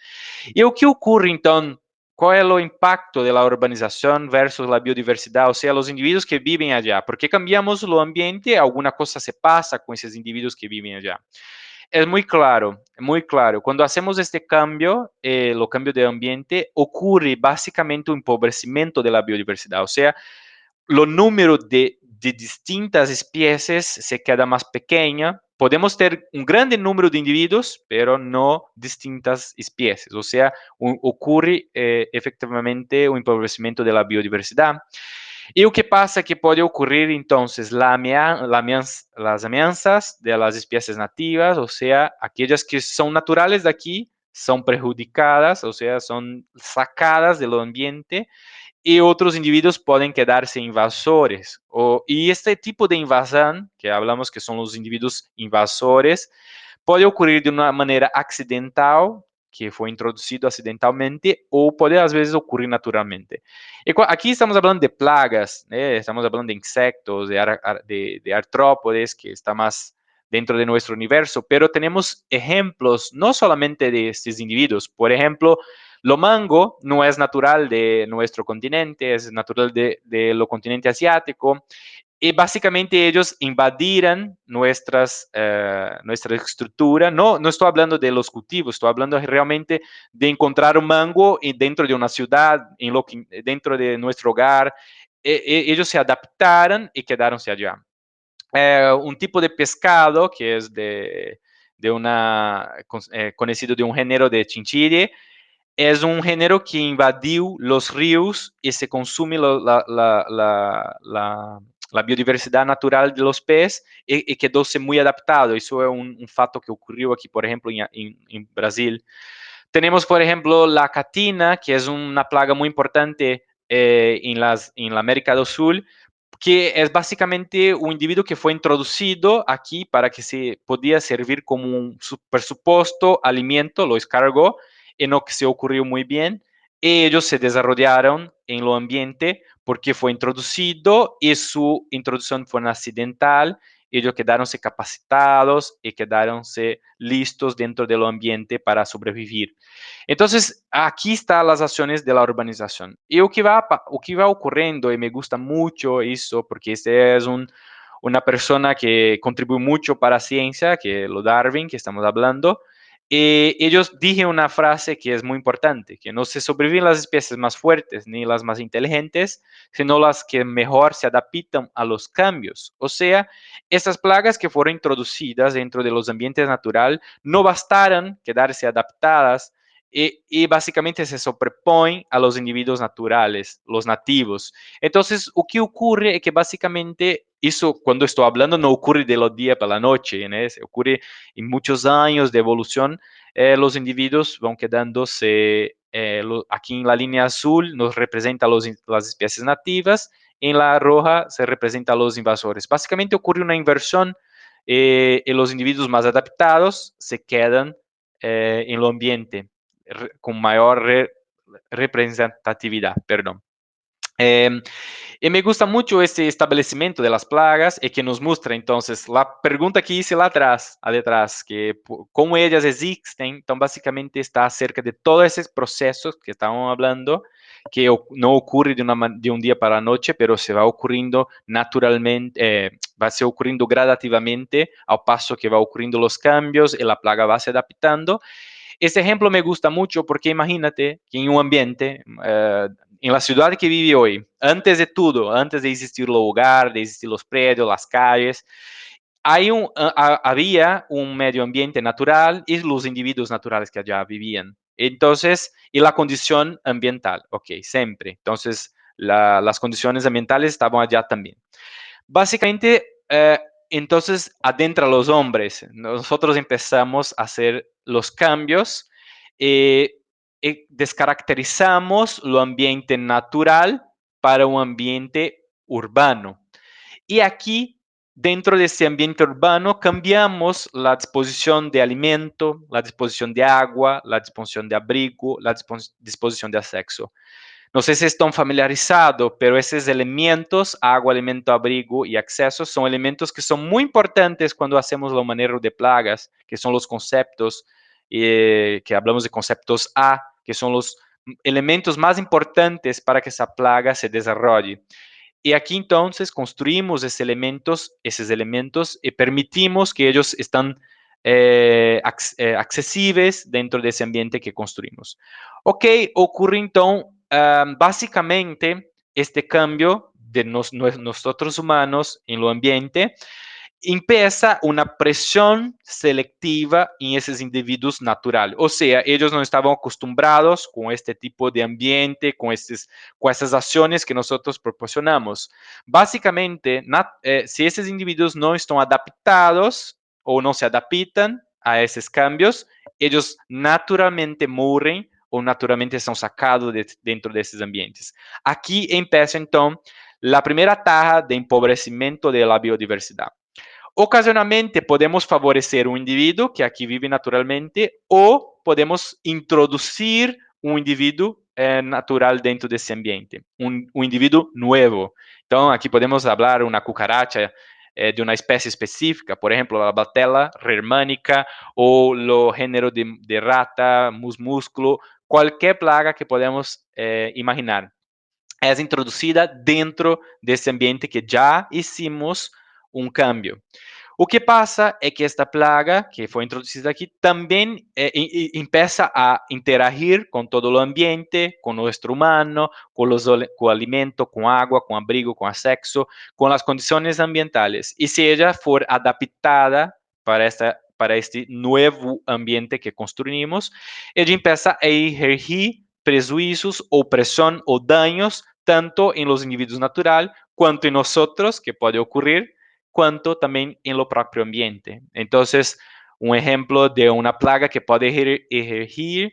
[SPEAKER 2] E o que ocorre, então? Qual é o impacto da urbanização versus a biodiversidade, ou seja, os indivíduos que vivem allá? Porque cambiamos o ambiente, alguma coisa se passa com esses indivíduos que vivem allá. É muito claro, é muito claro. Quando hacemos este cambio, o cambio de ambiente, ocorre basicamente o empobrecimento da biodiversidade, ou seja, o número de distintas especies se queda más pequeña. Podemos tener un grande número de individuos, pero no distintas especies. O sea, ocurre efectivamente un empobrecimiento de la biodiversidad. E o que pasa que pode ocorrer, entonces, las amenazas de las especies nativas, o sea, aquellas que son naturales de aquí, son perjudicadas, o sea, son sacadas del ambiente y otros individuos pueden quedarse invasores. Y este tipo de invasión, que hablamos que son los individuos invasores, puede ocurrir de una manera accidental, que fue introducido accidentalmente, o puede a veces ocurrir naturalmente. Aquí estamos hablando de plagas, estamos hablando de insectos, de artrópodes, que está más dentro de nuestro universo, pero tenemos ejemplos no solamente de estos individuos. Por ejemplo, lo mango no es natural de nuestro continente, es natural de lo continente asiático. Y básicamente ellos invadirán nuestra estructura. No, no estoy hablando de los cultivos, estoy hablando realmente de encontrar un mango dentro de una ciudad, dentro de nuestro hogar. Ellos se adaptaron y quedaronse allá. Un tipo de pescado que es conocido de un género de chinchille, es un género que invadió los ríos y se consume la biodiversidad natural de los peces y quedóse muy adaptado. Eso es un fato que ocurrió aquí, por ejemplo, en Brasil. Tenemos, por ejemplo, la catina, que es una plaga muy importante en la América del Sur, que es básicamente un individuo que fue introducido aquí para que se podía servir como un presupuesto, alimento, lo escargó, y no que se ocurrió muy bien. Ellos se desarrollaron en el ambiente porque fue introducido y su introducción fue accidental. Ellos quedaron capacitados y quedaron listos dentro del ambiente para sobrevivir. Entonces, aquí están las acciones de la urbanización. Y lo que va ocurriendo, y me gusta mucho eso, porque este es una persona que contribuye mucho para la ciencia, que es lo Darwin, que estamos hablando. Ellos dijeron una frase que es muy importante, que no se sobreviven las especies más fuertes ni las más inteligentes, sino las que mejor se adaptan a los cambios. O sea, estas plagas que fueron introducidas dentro de los ambientes naturales no bastaron quedarse adaptadas y básicamente se sobreponen a los individuos naturales, los nativos. Entonces, lo que ocurre es que básicamente eso, cuando estoy hablando, no ocurre de los días para la noche, ¿no? Ocurre en muchos años de evolución. Los individuos van quedándose, aquí en la línea azul nos representa las especies nativas, en la roja se representa a los invasores. Básicamente ocurre una inversión y los individuos más adaptados se quedan en el ambiente con mayor representatividad, perdón. Eh, y me gusta mucho este establecimiento de las plagas y que nos muestra entonces la pregunta que hice lá atrás, que cómo ellas existen, entonces básicamente está acerca de todos esos procesos que estábamos hablando, que no ocurre de un día para la noche, pero se va ocurriendo naturalmente, va a ser ocurriendo gradativamente al paso que va ocurriendo los cambios y la plaga va se adaptando. Este ejemplo me gusta mucho porque imagínate que en un ambiente, en la ciudad que vive hoy, antes de todo, antes de existir el hogar, de existir los predios, las calles, había un medio ambiente natural y los individuos naturales que allá vivían. Entonces, y la condición ambiental, ok, siempre. Entonces, las condiciones ambientales estaban allá también. Básicamente, entonces adentra a los hombres. Nosotros empezamos a hacer los cambios eh, y descaracterizamos lo ambiente natural para un ambiente urbano. Y aquí, dentro de este ambiente urbano, cambiamos la disposición de alimento, la disposición de agua, la disposición de abrigo, la disposición de sexo. No sé si están familiarizados, pero esos elementos, agua, alimento, abrigo y acceso, son elementos que son muy importantes cuando hacemos el manejo de plagas, que son los conceptos, que hablamos de conceptos A, que son los elementos más importantes para que esa plaga se desarrolle. Y aquí entonces construimos esos elementos y permitimos que ellos están accesibles dentro de ese ambiente que construimos. Ok, ocurre entonces básicamente este cambio de nosotros humanos en lo ambiente empieza una presión selectiva en esos individuos naturales. O sea, ellos no estaban acostumbrados con este tipo de ambiente, con estas acciones que nosotros proporcionamos. Básicamente, si esos individuos no están adaptados o no se adaptan a esos cambios, ellos naturalmente mueren o naturalmente são sacados dentro desses ambientes. Aqui empieza, então, a primeira taxa de empobrecimento da biodiversidade. Ocasionalmente podemos favorecer um indivíduo que aqui vive naturalmente ou podemos introduzir um indivíduo natural dentro desse ambiente, um indivíduo novo. Então, aqui podemos falar uma cucaracha de uma espécie específica, por exemplo, a Batella germânica ou o gênero de rata, musmúsculo, qualquer plaga que podemos imaginar. É introduzida dentro desse ambiente que já hicimos um cambio. O que pasa é que esta plaga que foi introduzida aqui também empieza a interagir com todo o ambiente, com o nosso humano, com o alimento, com água, com abrigo, com sexo, com as condições ambientales. E se ela for adaptada para este novo ambiente que construímos, ela empieza a exercer prejuízos, opressão ou danos tanto em los indivíduos natural quanto em nosotros, que pode ocorrer, quanto também em lo próprio ambiente. Então, um exemplo de uma plaga que pode exercer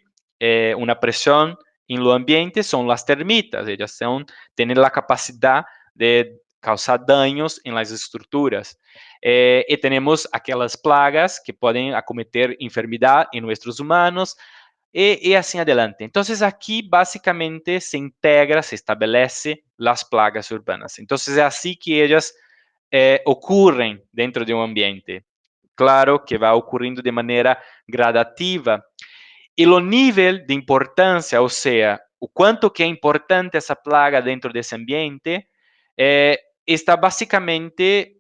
[SPEAKER 2] uma pressão em lo ambiente são as termitas. Elas têm a capacidade de causar danos em las estruturas. E temos aquelas plagas que podem acometer enfermidade em nossos humanos, e assim adelante. Então, aqui basicamente se integra, se estabelece as plagas urbanas. Então, é assim que elas ocurrem dentro de um ambiente. Claro que vai ocorrendo de maneira gradativa. E o nível de importância, ou seja, o quanto que é importante essa plaga dentro desse ambiente, está basicamente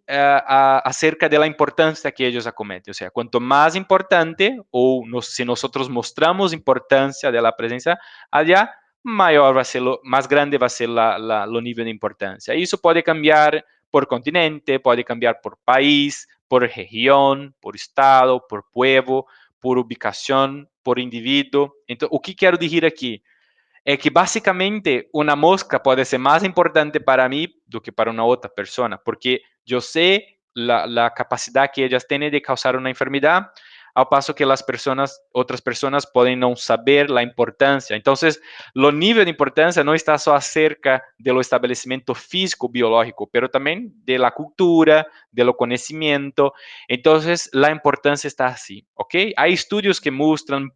[SPEAKER 2] acerca da importância que eles acometem. Ou seja, quanto mais importante, ou se nós mostramos importância da presença allá, maior vai ser, mais grande vai ser o nível de importância. Isso pode cambiar por continente, pode cambiar por país, por região, por estado, por pueblo, por ubicação, por indivíduo. Então, o que quero dizer aqui? É que basicamente uma mosca pode ser mais importante para mim do que para uma outra pessoa, porque eu sei a capacidade que elas têm de causar uma enfermidade, ao passo que outras pessoas podem não saber a importância. Então, o nível de importância não está só acerca do estabelecimento físico biológico, mas também da cultura, do conhecimento. Então, a importância está assim, ok? Há estudos que mostram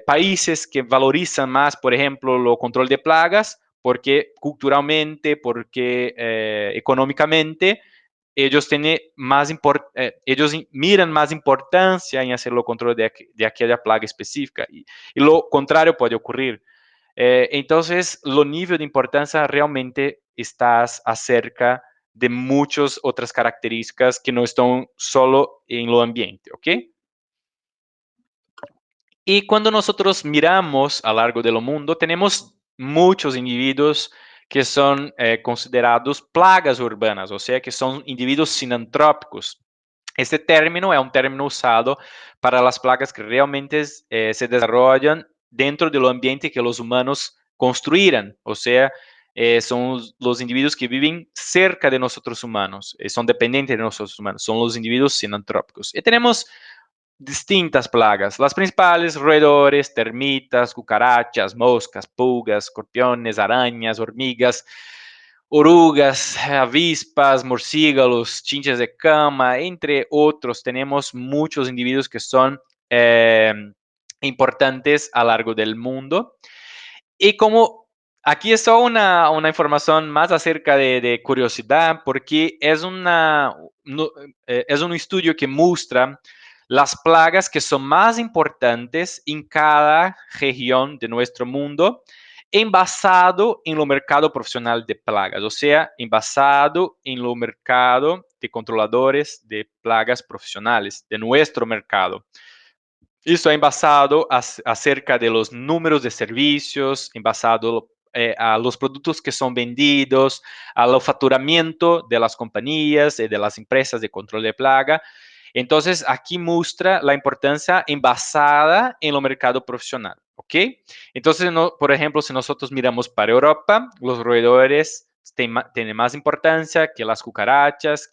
[SPEAKER 2] países que valorizan más, por ejemplo, el control de plagas porque culturalmente, porque económicamente, ellos miran más importancia en hacer el control de aquella plaga específica. Y lo contrario puede ocurrir. Entonces, lo nivel de importancia realmente estás acerca de muchas otras características que no están solo en lo ambiente, ¿ok? Y cuando nosotros miramos a lo largo del mundo, tenemos muchos individuos que son considerados plagas urbanas, o sea, que son individuos sinantrópicos. Este término es un término usado para las plagas que realmente se desarrollan dentro del ambiente que los humanos construyeran, o sea, son los individuos que viven cerca de nosotros humanos, son dependientes de nosotros humanos, son los individuos sinantrópicos. Y tenemos distintas plagas. Las principales, roedores, termitas, cucarachas, moscas, pulgas, escorpiones, arañas, hormigas, orugas, avispas, morcígalos, chinches de cama, entre otros. Tenemos muchos individuos que son importantes a lo largo del mundo. Y como aquí está una información más acerca de curiosidad, porque no, es un estudio que muestra las plagas que son más importantes en cada región de nuestro mundo, basado en lo mercado profesional de plagas, o sea, basado en lo mercado de controladores de plagas profesionales de nuestro mercado. Isso é embasado acerca de los números de servicios, embasado a los productos que son vendidos, al faturamiento de las compañías y de las empresas de control de plaga. Entonces, aquí muestra la importancia embasada en lo mercado profesional, ¿ok? Entonces, por ejemplo, si nosotros miramos para Europa, los roedores tienen más importancia que las cucarachas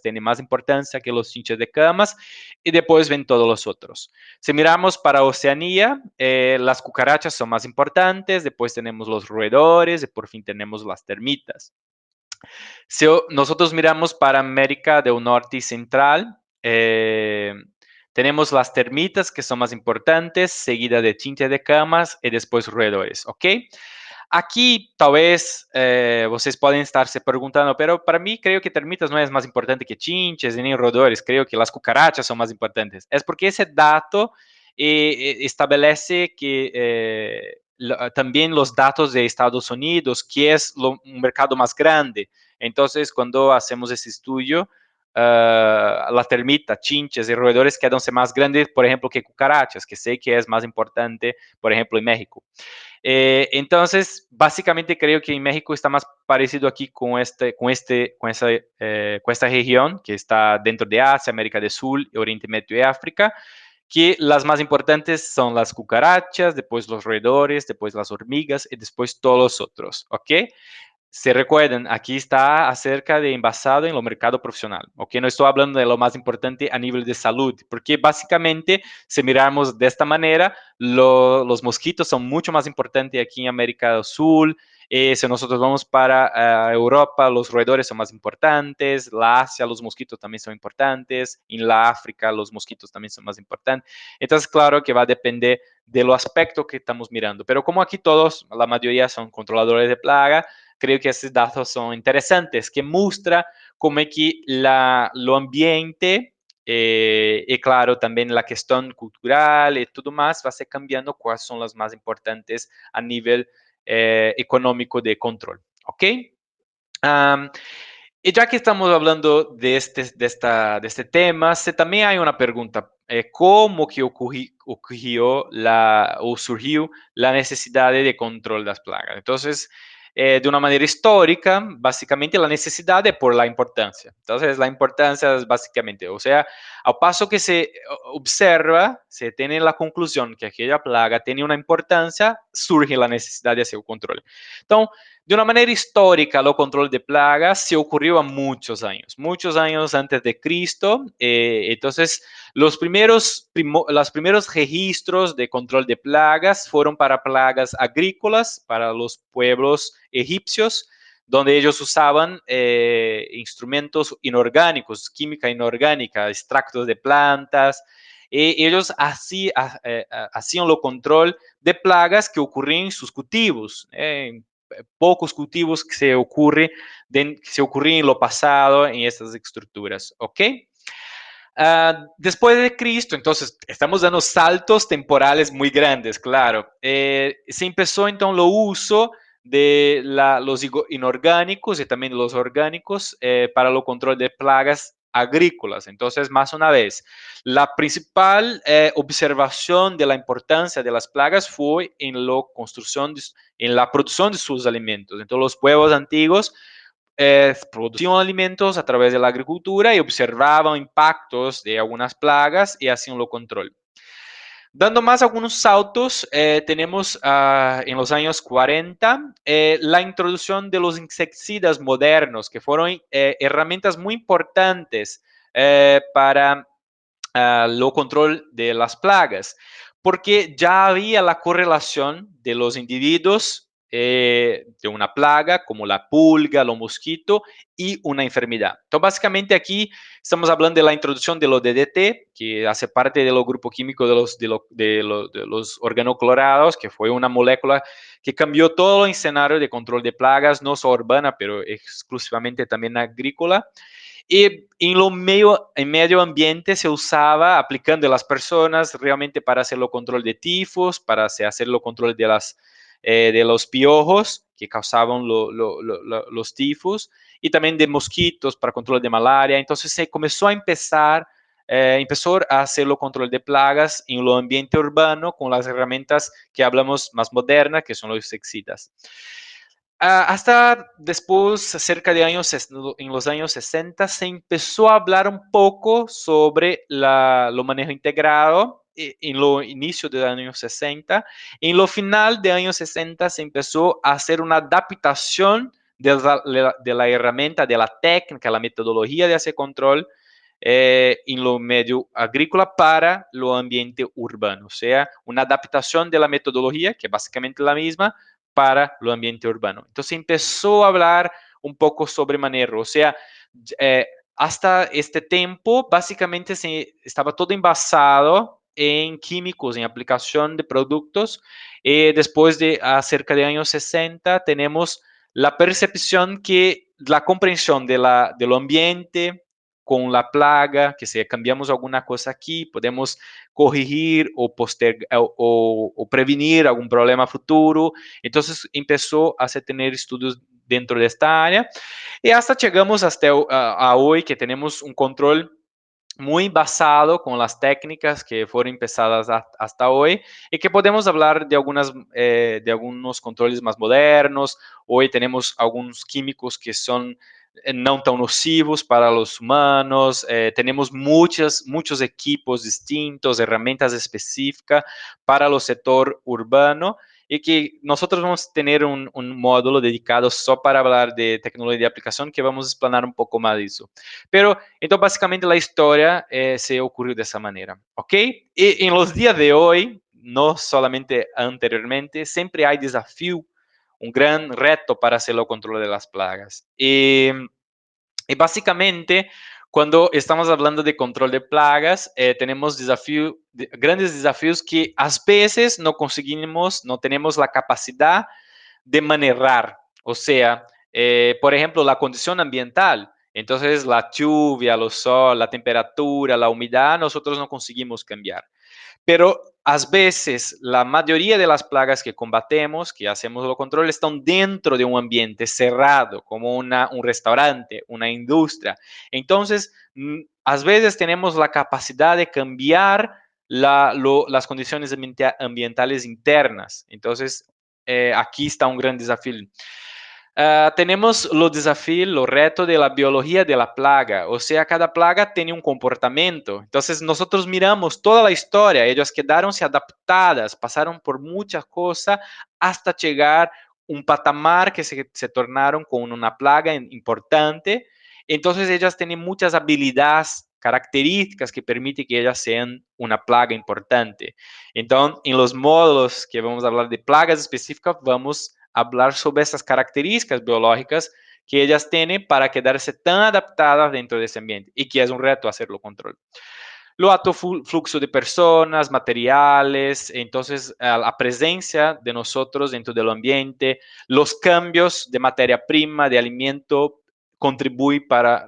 [SPEAKER 2] tienen más importancia que los chinches de camas, y después ven todos los otros. Si miramos para Oceanía, las cucarachas son más importantes, después tenemos los roedores y por fin tenemos las termitas. Si nosotros miramos para América del Norte y Central, tenemos las termitas que son más importantes, seguida de chinches de camas y después roedores, ¿ok? Aquí tal vez vocês podem estar se perguntando, pero para mí creo que termitas no es más importante que chinches ni roedores, creo que las cucarachas son más importantes. Es porque ese dato establece que también los datos de Estados Unidos, que es un mercado más grande. Entonces, cuando hacemos ese estudio, la termita, chinches y roedores quedan más grandes, por ejemplo, que cucarachas, que sé que es más importante, por ejemplo, en México. Entonces, básicamente creo que en México está más parecido aquí con esta región que está dentro de Asia, América del Sur, Oriente Medio y África, que las más importantes son las cucarachas, después los roedores, después las hormigas y después todos los otros, ¿ok? Se recuerden, aquí está acerca de envasado en lo mercado profesional, ¿ok? No estoy hablando de lo más importante a nivel de salud, porque básicamente, si miramos de esta manera, los mosquitos son mucho más importantes aquí en América del Sur. Si nosotros vamos para Europa, los roedores son más importantes. La Asia, los mosquitos también son importantes. En la África, los mosquitos también son más importantes. Entonces, claro que va a depender de lo aspecto que estamos mirando. Pero como aquí todos, la mayoría son controladores de plaga, creo que esses dados são interessantes, que mostra como é que o ambiente e, claro, também a questão cultural e tudo mais vai ser cambiando quais são as mais importantes a nível econômico de controle, ok? E já que estamos falando deste tema, se também há uma pergunta, como que ocorreu ou surgiu a necessidade de controle das plagas? Então, de una manera histórica, básicamente la necesidad es por la importancia. Entonces, la importancia es básicamente, o sea, al paso que se observa, se tiene la conclusión que aquella plaga tiene una importancia, surge la necesidad de hacer el control. Entonces, de una manera histórica, el control de plagas se ocurrió a muchos años antes de Cristo. Entonces, los primeros registros de control de plagas fueron para plagas agrícolas, para los pueblos egipcios, donde ellos usaban instrumentos inorgánicos, química inorgánica, extractos de plantas. Ellos hacían lo control de plagas que ocurrían en sus cultivos. pocos cultivos que se ocurrían en lo pasado en estas estructuras, ¿ok? Después de Cristo, entonces, estamos dando saltos temporales muy grandes, claro. Se empezó entonces lo uso de los inorgánicos y también los orgánicos para el control de plagas agrícolas. Entonces, más una vez, la principal observación de la importancia de las plagas fue en en la producción de sus alimentos. Entonces, los pueblos antiguos producían alimentos a través de la agricultura y observaban impactos de algunas plagas y hacían lo control. Dando más algunos saltos, tenemos en los años 40 la introducción de los insecticidas modernos, que fueron herramientas muy importantes para lo control de las plagas, porque ya había la correlación de los individuos de una plaga, como la pulga, los mosquitos y una enfermedad. Entonces, básicamente aquí estamos hablando de la introducción de los DDT, que hace parte del grupo químico de los organoclorados, que fue una molécula que cambió todo el escenario de control de plagas, no solo urbana, pero exclusivamente también agrícola. Y en medio ambiente se usaba aplicando a las personas realmente para hacer el control de tifos, para hacer el control de los piojos que causaban los tifos y también de mosquitos para control de malaria. Entonces se comenzó a empezó a hacer el control de plagas en el ambiente urbano con las herramientas que hablamos más modernas, que son los insecticidas. Hasta después, cerca de en los años 60, se empezó a hablar un poco sobre lo manejo integrado en lo inicio de los años 60. En lo final de años 60 se empezó a hacer una adaptación de la herramienta, de la técnica, la metodología de hacer control en lo medio agrícola para lo ambiente urbano. O sea, una adaptación de la metodología, que es básicamente la misma, para lo ambiente urbano. Entonces empezó a hablar un poco sobre manejo, o sea, eh, hasta este tiempo básicamente estaba todo envasado en químicos, en aplicación de productos. Después de cerca de años 60 tenemos la percepción que la comprensión de lo ambiente con la plaga, que si cambiamos alguna cosa aquí, podemos corregir o prevenir algún problema futuro. Entonces empezó a tener estudios dentro de esta área y hasta llegamos hasta a hoy que tenemos un control muy basado con las técnicas que fueron empezadas hasta hoy y que podemos hablar de algunos controles más modernos. Hoy tenemos algunos químicos que son no tan nocivos para los humanos. Tenemos muchos equipos distintos, herramientas específicas para el sector urbano y que nosotros vamos a tener un módulo dedicado solo para hablar de tecnología de aplicación que vamos a explanar un poco más de eso. Pero entonces básicamente la historia se ocurrió de esa manera, ¿ok? Y en los días de hoy, no solamente anteriormente, siempre hay desafío, un gran reto para hacer el control de las plagas. Y básicamente, cuando estamos hablando de control de plagas, tenemos grandes desafíos que a veces no conseguimos, no tenemos la capacidad de manejar. O sea, por ejemplo, la condición ambiental. Entonces, la lluvia, el sol, la temperatura, la humedad, nosotros no conseguimos cambiar. Pero a veces la mayoría de las plagas que combatemos, que hacemos el control, están dentro de un ambiente cerrado, como un restaurante, una industria. Entonces, a veces tenemos la capacidad de cambiar las condiciones ambientales internas. Entonces, aquí está un gran desafío. Tenemos los desafíos, los retos de la biología de la plaga, o sea, cada plaga tiene un comportamiento. Entonces, nosotros miramos toda la historia, ellos quedaronse adaptadas, pasaron por muchas cosas hasta llegar a un patamar que se tornaron con una plaga importante. Entonces, ellas tienen muchas habilidades, características que permiten que ellas sean una plaga importante. Entonces, en los módulos que vamos a hablar de plagas específicas, vamos hablar sobre esas características biológicas que ellas tienen para quedarse tan adaptadas dentro de ese ambiente y que es un reto hacerlo control. lo alto fluxo de personas, materiales, entonces la presencia de nosotros dentro del ambiente, los cambios de materia prima, de alimento, contribuye para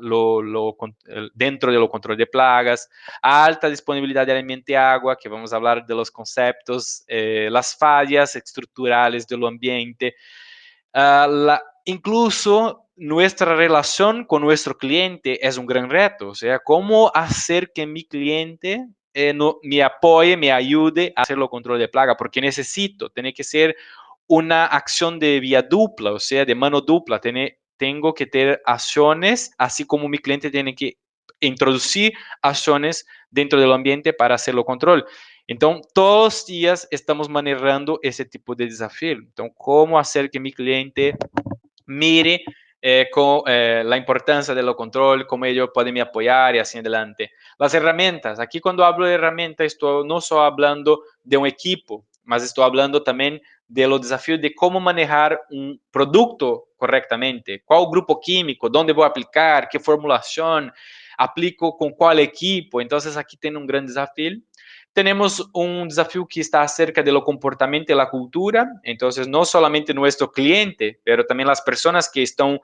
[SPEAKER 2] dentro de lo control de plagas, alta disponibilidad de alimento y agua, que vamos a hablar de los conceptos, las fallas estructurales del ambiente, incluso nuestra relación con nuestro cliente es un gran reto, o sea, cómo hacer que mi cliente me apoye, me ayude a hacer el control de plaga, porque necesito, tiene que ser una acción de vía dupla, o sea, de mano dupla, tengo que tener acciones, así como mi cliente tiene que introducir acciones dentro del ambiente para hacerlo control. Então, todos os dias estamos manejando esse tipo de desafio. Então, como fazer que meu cliente mire con la importancia del control, cómo ellos pueden me apoyar y así adelante. Las herramientas, aquí cuando hablo de herramientas, estoy no solo hablando de un equipo, mas estoy hablando también de los desafíos de cómo manejar un producto correctamente, cuál grupo químico, dónde voy a aplicar, qué formulación, aplico con cuál equipo. Entonces aquí tiene un gran desafío. Tenemos un desafío que está acerca de lo comportamiento y la cultura, entonces no solamente nuestro cliente, pero también las personas que están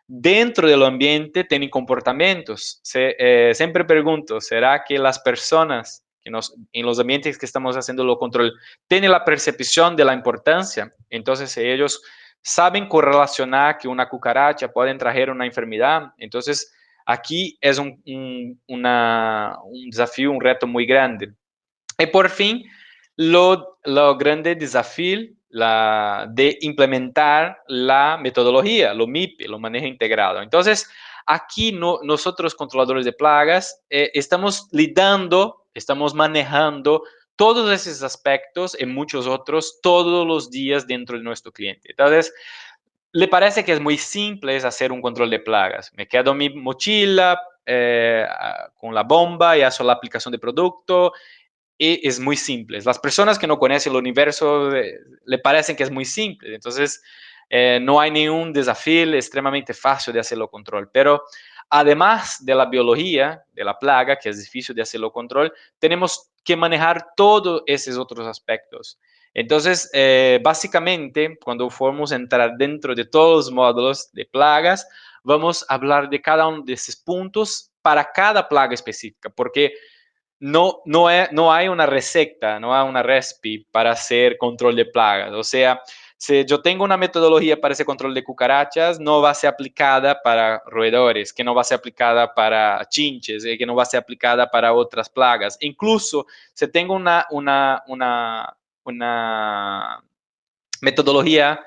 [SPEAKER 2] dentro del ambiente tienen comportamientos. Siempre pregunto, ¿será que las personas en los ambientes que estamos haciendo lo control tienen la percepción de la importancia? Entonces ellos saben correlacionar que una cucaracha puede traer una enfermedad. Entonces aquí es un desafío, un reto muy grande. Y por fin, lo grande desafío de implementar la metodología, lo MIP, lo manejo integrado. Entonces, aquí nosotros, controladores de plagas, estamos lidando, estamos manejando todos esos aspectos y muchos otros todos los días dentro de nuestro cliente. Entonces, le parece que es muy simple hacer un control de plagas. Me quedo mi mochila con la bomba y hago la aplicación de producto y es muy simple. Las personas que no conocen el universo le parecen que es muy simple. Entonces, no hay ningún desafío extremadamente fácil de hacerlo control. Pero además de la biología, de la plaga, que es difícil de hacerlo control, tenemos que manejar todos esos otros aspectos. Entonces, básicamente, cuando formos entrar dentro de todos los módulos de plagas, vamos a hablar de cada uno de esos puntos para cada plaga específica, porque no hay una receta, no hay una recipe para hacer control de plagas. O sea, si yo tengo una metodología para ese control de cucarachas, no va a ser aplicada para roedores, que no va a ser aplicada para chinches, que no va a ser aplicada para otras plagas. Incluso si tengo una metodología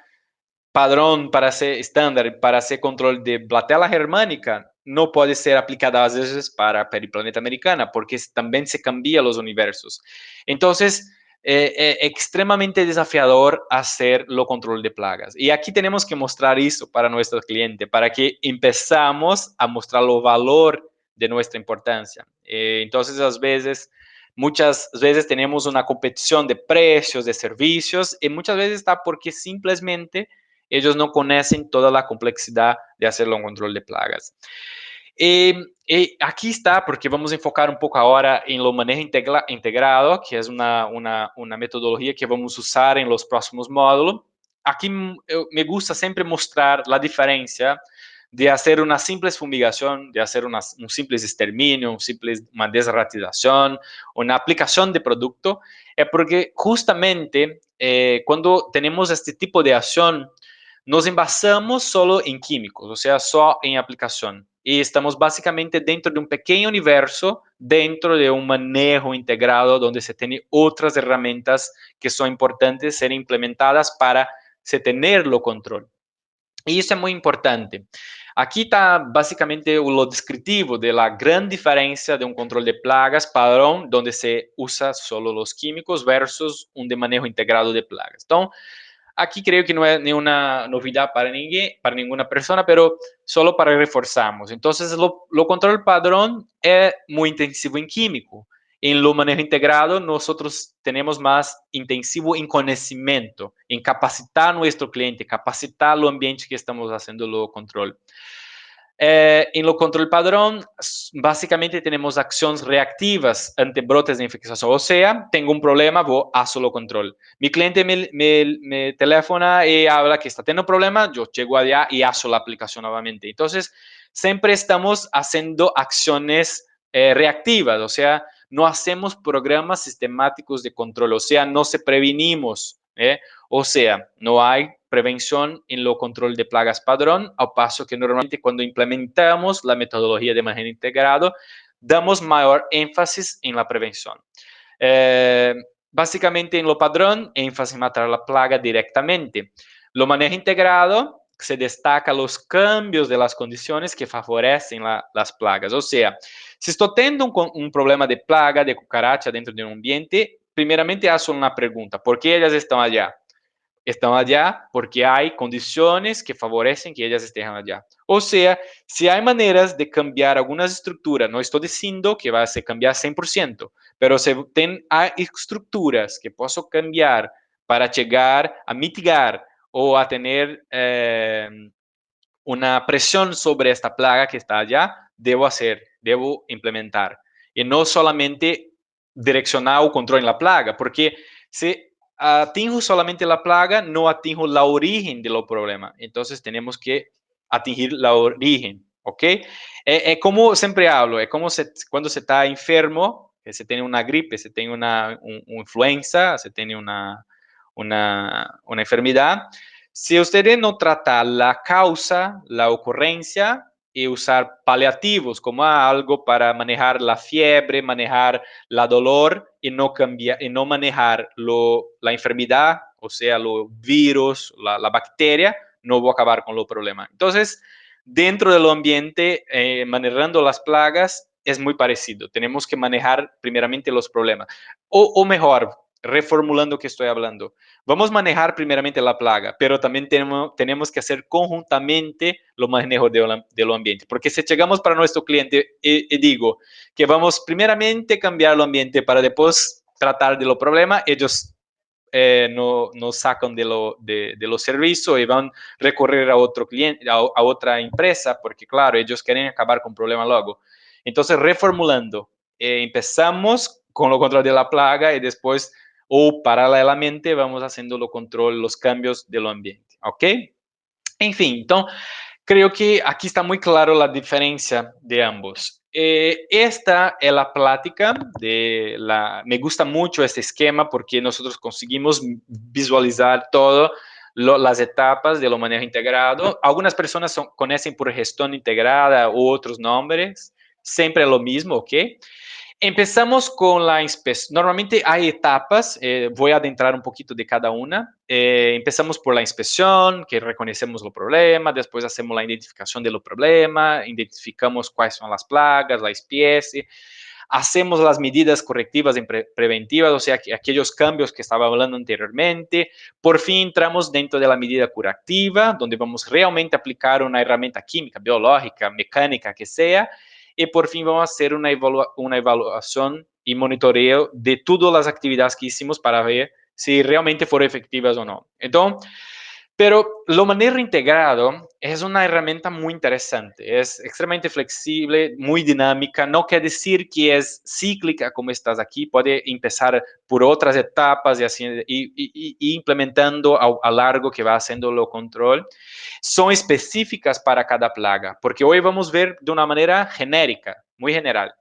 [SPEAKER 2] padrón para ser estándar, para hacer control de Blatella germánica, no puede ser aplicada a veces para Periplaneta americana, porque también se cambia los universos. Entonces, extremadamente desafiador hacer lo control de plagas. Y aquí tenemos que mostrar eso para nuestro cliente, para que empezamos a mostrar el valor de nuestra importancia. Entonces, muchas veces tenemos una competición de precios, de servicios, y muchas veces está porque simplemente ellos no conocen toda la complejidad de hacerlo en control de plagas. Aquí está, porque vamos a enfocar un poco ahora en lo manejo integrado, que es una metodología que vamos a usar en los próximos módulos. Aquí me gusta siempre mostrar la diferencia de hacer una simple fumigación, de hacer un simple exterminio, una desratización, una aplicación de producto, porque justamente cuando tenemos este tipo de acción, nos envasamos solo en químicos, o sea, solo en aplicación. Y estamos básicamente dentro de un pequeño universo, dentro de un manejo integrado donde se tienen otras herramientas que son importantes ser implementadas para se tenerlo control. Y eso es muy importante. Aquí está básicamente lo descriptivo de la gran diferencia de un control de plagas padrón, donde se usa solo los químicos versus un de manejo integrado de plagas. Entonces, aquí creo que no es ninguna novedad para para ninguna persona, pero solo para reforzarnos. Entonces, lo control padrón es muy intensivo en químico. En lo manejo integrado, nosotros tenemos más intensivo en conocimiento, en capacitar a nuestro cliente, capacitar el ambiente que estamos haciendo lo control. En lo control padrón, básicamente tenemos acciones reactivas ante brotes de infección. O sea, tengo un problema, voy a solo control. Mi cliente me telefona y habla que está teniendo un problema, yo llego allá y hago la aplicación nuevamente. Entonces, siempre estamos haciendo acciones reactivas, o sea, no hacemos programas sistemáticos de control, o sea, no se prevenimos. O sea, no hay prevención en lo control de plagas padrón, al paso que normalmente cuando implementamos la metodología de manejo integrado, damos mayor énfasis en la prevención. Eh, Básicamente en lo padrón, énfasis en matar la plaga directamente. Lo manejo integrado se destaca los cambios de las condiciones que favorecen las plagas. O sea, si estoy teniendo un problema de plaga, de cucaracha dentro de un ambiente, primeramente hago una pregunta: ¿por qué ellas están allá? Estão allá porque hay condiciones que favorecen que ellas estén allá. O sea, si hay maneras de cambiar algunas estructuras, no estoy diciendo que va a ser cambiar 100%, pero si hay estructuras que puedo cambiar para llegar a mitigar o a tener una presión sobre esta plaga que está allá, debo hacer, debo implementar. Y no solamente direccionar o control en la plaga, porque si atingo solamente la plaga, no atingo la origen del problema. Entonces tenemos que atingir la origen, ¿ok? Es como siempre hablo, es como cuando se está enfermo, que se tiene una gripe, se tiene una influenza, se tiene una enfermedad. Si usted no trata la causa, la ocurrencia, y usar paliativos como algo para manejar la fiebre, manejar la dolor y no manejar la enfermedad, o sea, los virus, la bacteria, no voy a acabar con los problemas. Entonces, dentro del ambiente, manejando las plagas, es muy parecido. Tenemos que manejar primeramente los problemas. O mejor, reformulando que estoy hablando, vamos a manejar primeramente la plaga, pero también tenemos que hacer conjuntamente lo manejo del ambiente. Porque si llegamos para nuestro cliente y digo que vamos primeramente cambiar el ambiente para después tratar de los problemas, ellos no sacan de los servicios y van a recorrer a otro cliente, a otra empresa, porque claro, ellos quieren acabar con el problema luego. Entonces, reformulando, empezamos con lo control de la plaga y después o paralelamente vamos haciendo lo control, los cambios del ambiente, ¿ok? En fin, entonces, creo que aquí está muy claro la diferencia de ambos. Esta es la plática me gusta mucho este esquema porque nosotros conseguimos visualizar todo las etapas de lo manejo integrado. Algunas personas conocen por gestión integrada u otros nombres, siempre lo mismo, ¿ok? Empezamos con la inspección. Normalmente hay etapas, voy a adentrar un poquito de cada una. Empezamos por la inspección, que reconocemos los problemas, después hacemos la identificación de los problemas, identificamos cuáles son las plagas, la especie, hacemos las medidas correctivas y preventivas, o sea, aquellos cambios que estaba hablando anteriormente. Por fin entramos dentro de la medida curativa, donde vamos realmente a aplicar una herramienta química, biológica, mecánica, que sea. Y por fin vamos a hacer una evaluación y monitoreo de todas las actividades que hicimos para ver si realmente fueron efectivas o no. Entonces, pero lo manejo integrado es una herramienta muy interesante, es extremadamente flexible, muy dinámica, no quiere decir que es cíclica como estás aquí, puede empezar por otras etapas y, así, y implementando a largo que va haciendo lo control. Son específicas para cada plaga, porque hoy vamos a ver de una manera genérica, muy general.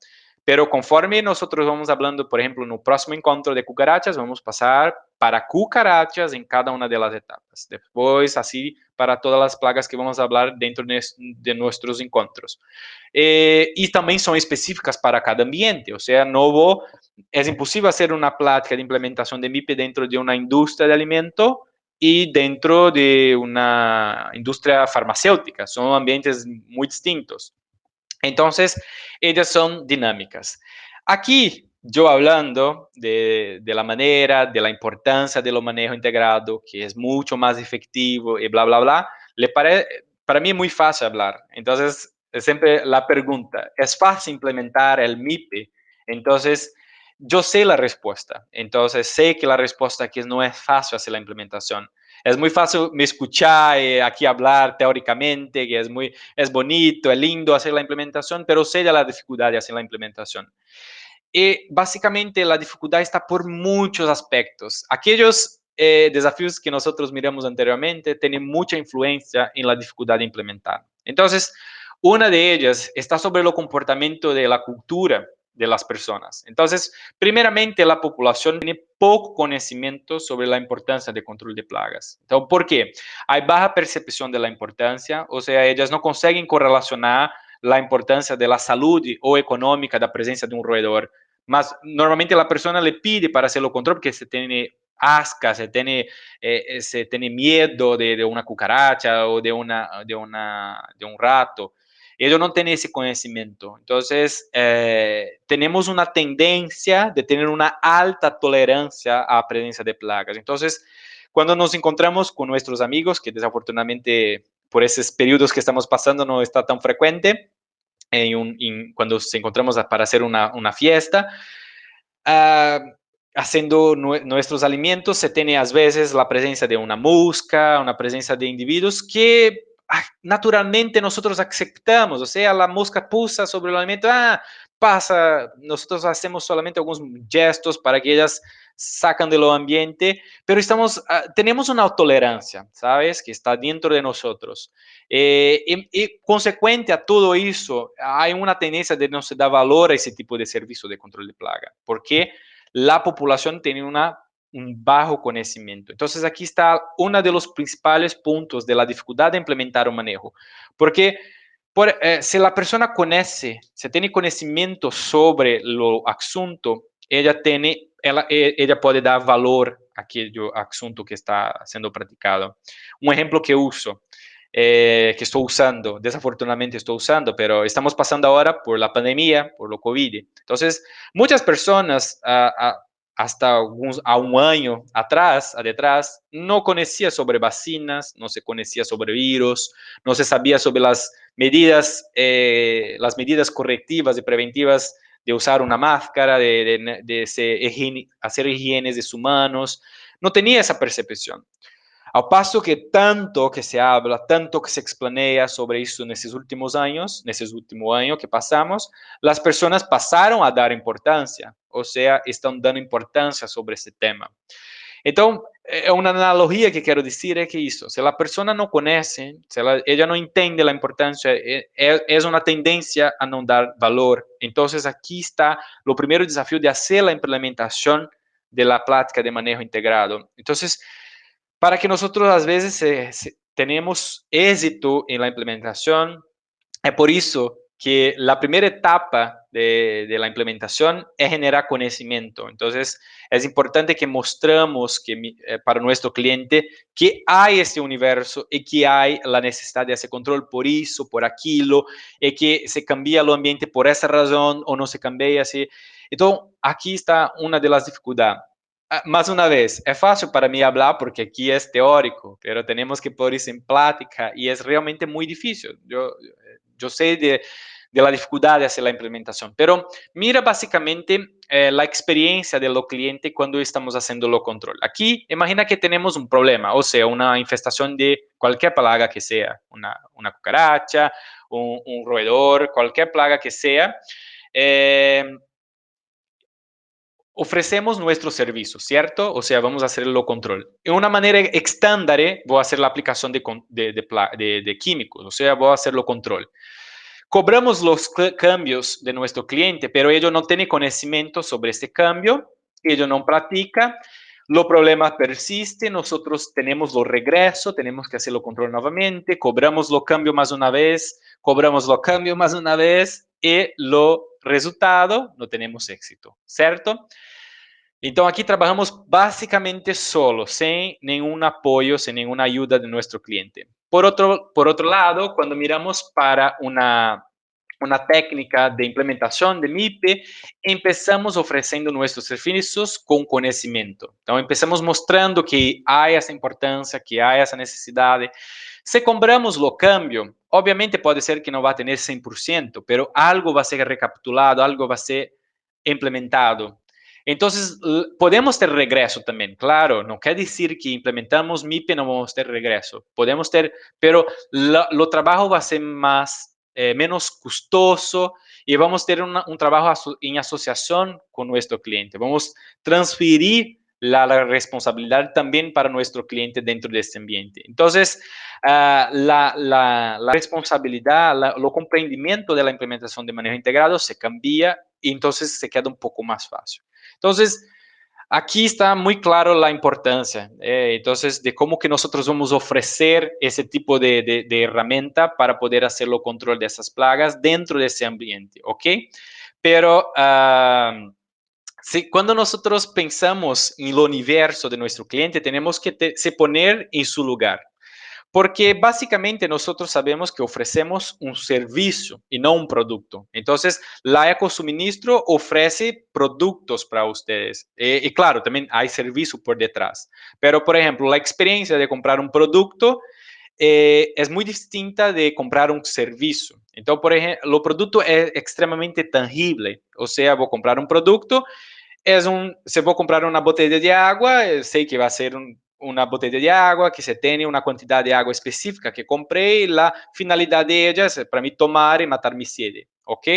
[SPEAKER 2] Pero conforme nosotros vamos hablando, por ejemplo, en el próximo encuentro de cucarachas, vamos a pasar para cucarachas en cada una de las etapas. Después, así para todas las plagas que vamos a hablar dentro de nuestros encuentros. Y también son específicas para cada ambiente, o sea, es imposible hacer una plática de implementación de MIP dentro de una industria de alimento y dentro de una industria farmacéutica. Son ambientes muy distintos. Entonces, ellas son dinámicas. Aquí, yo hablando de la manera, de la importancia de lo manejo integrado, que es mucho más efectivo y bla, bla, bla, para mí es muy fácil hablar. Entonces, es siempre la pregunta, ¿es fácil implementar el MIPE? Entonces, yo sé la respuesta. Entonces, sé que la respuesta aquí no es fácil hacer la implementación. Es muy fácil me escuchar aquí hablar teóricamente, que es bonito, es lindo hacer la implementación, pero sé de la dificultad de hacer la implementación. Y básicamente la dificultad está por muchos aspectos. Aquellos desafíos que nosotros miramos anteriormente tienen mucha influencia en la dificultad de implementar. Entonces, una de ellas está sobre el comportamiento de la cultura de las personas. Entonces, primeramente, la población tiene poco conocimiento sobre la importancia del control de plagas. Entonces, ¿por qué? Hay baja percepción de la importancia, o sea, ellas no consiguen correlacionar la importancia de la salud o económica de la presencia de un roedor. Mas normalmente la persona le pide para hacerlo control porque se tiene asca, se tiene miedo de una cucaracha o de un rato. Ellos no tienen ese conocimiento. Entonces, tenemos una tendencia de tener una alta tolerancia a la presencia de plagas. Entonces, cuando nos encontramos con nuestros amigos, que desafortunadamente por esos periodos que estamos pasando no está tan frecuente, cuando nos encontramos para hacer una fiesta, haciendo nuestros alimentos, se tiene a veces la presencia de una mosca, una presencia de individuos que naturalmente nosotros aceptamos, o sea, la mosca pusa sobre el alimento, pasa, nosotros hacemos solamente algunos gestos para que ellas sacan del ambiente, pero tenemos una tolerancia, ¿sabes? Que está dentro de nosotros. Y consecuente a todo eso, hay una tendencia de no se dar valor a ese tipo de servicio de control de plaga, porque la población tiene un bajo conocimiento. Entonces, aquí está uno de los principales puntos de la dificultad de implementar un manejo, porque si la persona conoce, se tiene conocimiento sobre lo asunto, ella puede dar valor a aquello asunto que está siendo practicado. Un ejemplo que uso, que estoy usando, desafortunadamente estoy usando, pero estamos pasando ahora por la pandemia, por lo COVID. Entonces, muchas personas hasta a un año atrás, no conocía sobre vacinas, no se conocía sobre virus, no se sabía sobre las medidas correctivas y preventivas de usar una máscara, hacer higienes de sus manos. No tenía esa percepción. Al paso que tanto que se habla, tanto que se explanea sobre eso en esos últimos años, en ese último año que pasamos, las personas pasaron a dar importancia, o sea, están dando importancia sobre ese tema. Então, uma analogia que quero dizer é que isso, se a pessoa não conhece, se ela não entende a importância, é uma tendência a não dar valor. Então, aqui está o primeiro desafio de fazer a implementação da prática de manejo integrado. Então, para que nós, às vezes, tenhamos êxito em la implementação, é por isso que la primera etapa de la implementación es generar conocimiento. Entonces, es importante que mostramos para nuestro cliente que hay este universo y que hay la necesidad de hacer control por eso, por aquello, y que se cambia el ambiente por esa razón o no se cambia así. Entonces, aquí está una de las dificultades. Más una vez, es fácil para mí hablar porque aquí es teórico, pero tenemos que poner eso en práctica y es realmente muy difícil. Yo sé de la dificultad de hacer la implementación, pero mira básicamente la experiencia de los clientes cuando estamos haciendo lo control. Aquí, imagina que tenemos un problema, o sea, una infestación de cualquier plaga que sea, una cucaracha, un roedor, cualquier plaga que sea. Ofrecemos nuestro servicio, ¿cierto? O sea, vamos a hacer el control. De una manera estándar, voy a hacer la aplicación de químicos, o sea, voy a hacer el control. Cobramos los cambios de nuestro cliente, pero ellos no tienen conocimiento sobre este cambio, ellos no practican, los problemas persisten, nosotros tenemos los regresos, tenemos que hacer el control nuevamente, cobramos los cambios más una vez, cobramos los cambios más una vez y lo resultado no tenemos éxito, ¿cierto? Então, aqui trabalhamos basicamente solo, sem nenhum apoio, sem nenhuma ajuda de nosso cliente. Por outro lado, quando miramos para uma técnica de implementação de MIP, começamos oferecendo nossos serviços com conhecimento. Então, começamos mostrando que há essa importância, que há essa necessidade. Se cobramos o câmbio, obviamente pode ser que não vá ter 100%, mas algo vai ser recapitulado, algo vai ser implementado. Entonces, podemos ter regresso também, claro, não quer dizer que implementamos MIP e não vamos ter regresso. Podemos ter, pero o trabalho vai ser menos custoso e vamos ter um trabalho em associação com nosso cliente. Vamos transferir la responsabilidad también para nuestro cliente dentro de este ambiente. Entonces, la responsabilidad, lo comprendimiento de la implementación de manejo integrado se cambia y entonces se queda un poco más fácil. Entonces, aquí está muy claro la importancia, entonces, de cómo que nosotros vamos a ofrecer ese tipo de herramienta para poder hacer el control de esas plagas dentro de ese ambiente, ¿ok? Pero sí, cuando nosotros pensamos en el universo de nuestro cliente, tenemos que se poner en su lugar. Porque básicamente nosotros sabemos que ofrecemos un servicio y no un producto. Entonces, la Ecosuministro ofrece productos para ustedes. Y claro, también hay servicio por detrás. Pero, por ejemplo, la experiencia de comprar un producto es muy distinta de comprar un servicio. Entonces, por ejemplo, el producto es extremadamente tangible. O sea, voy a comprar un producto, se voy a comprar una botella de agua, sé que va a ser una botella de agua, que se tiene una cantidad de agua específica que compré y la finalidad de ella es para mí tomar y matar mi sed, ¿ok?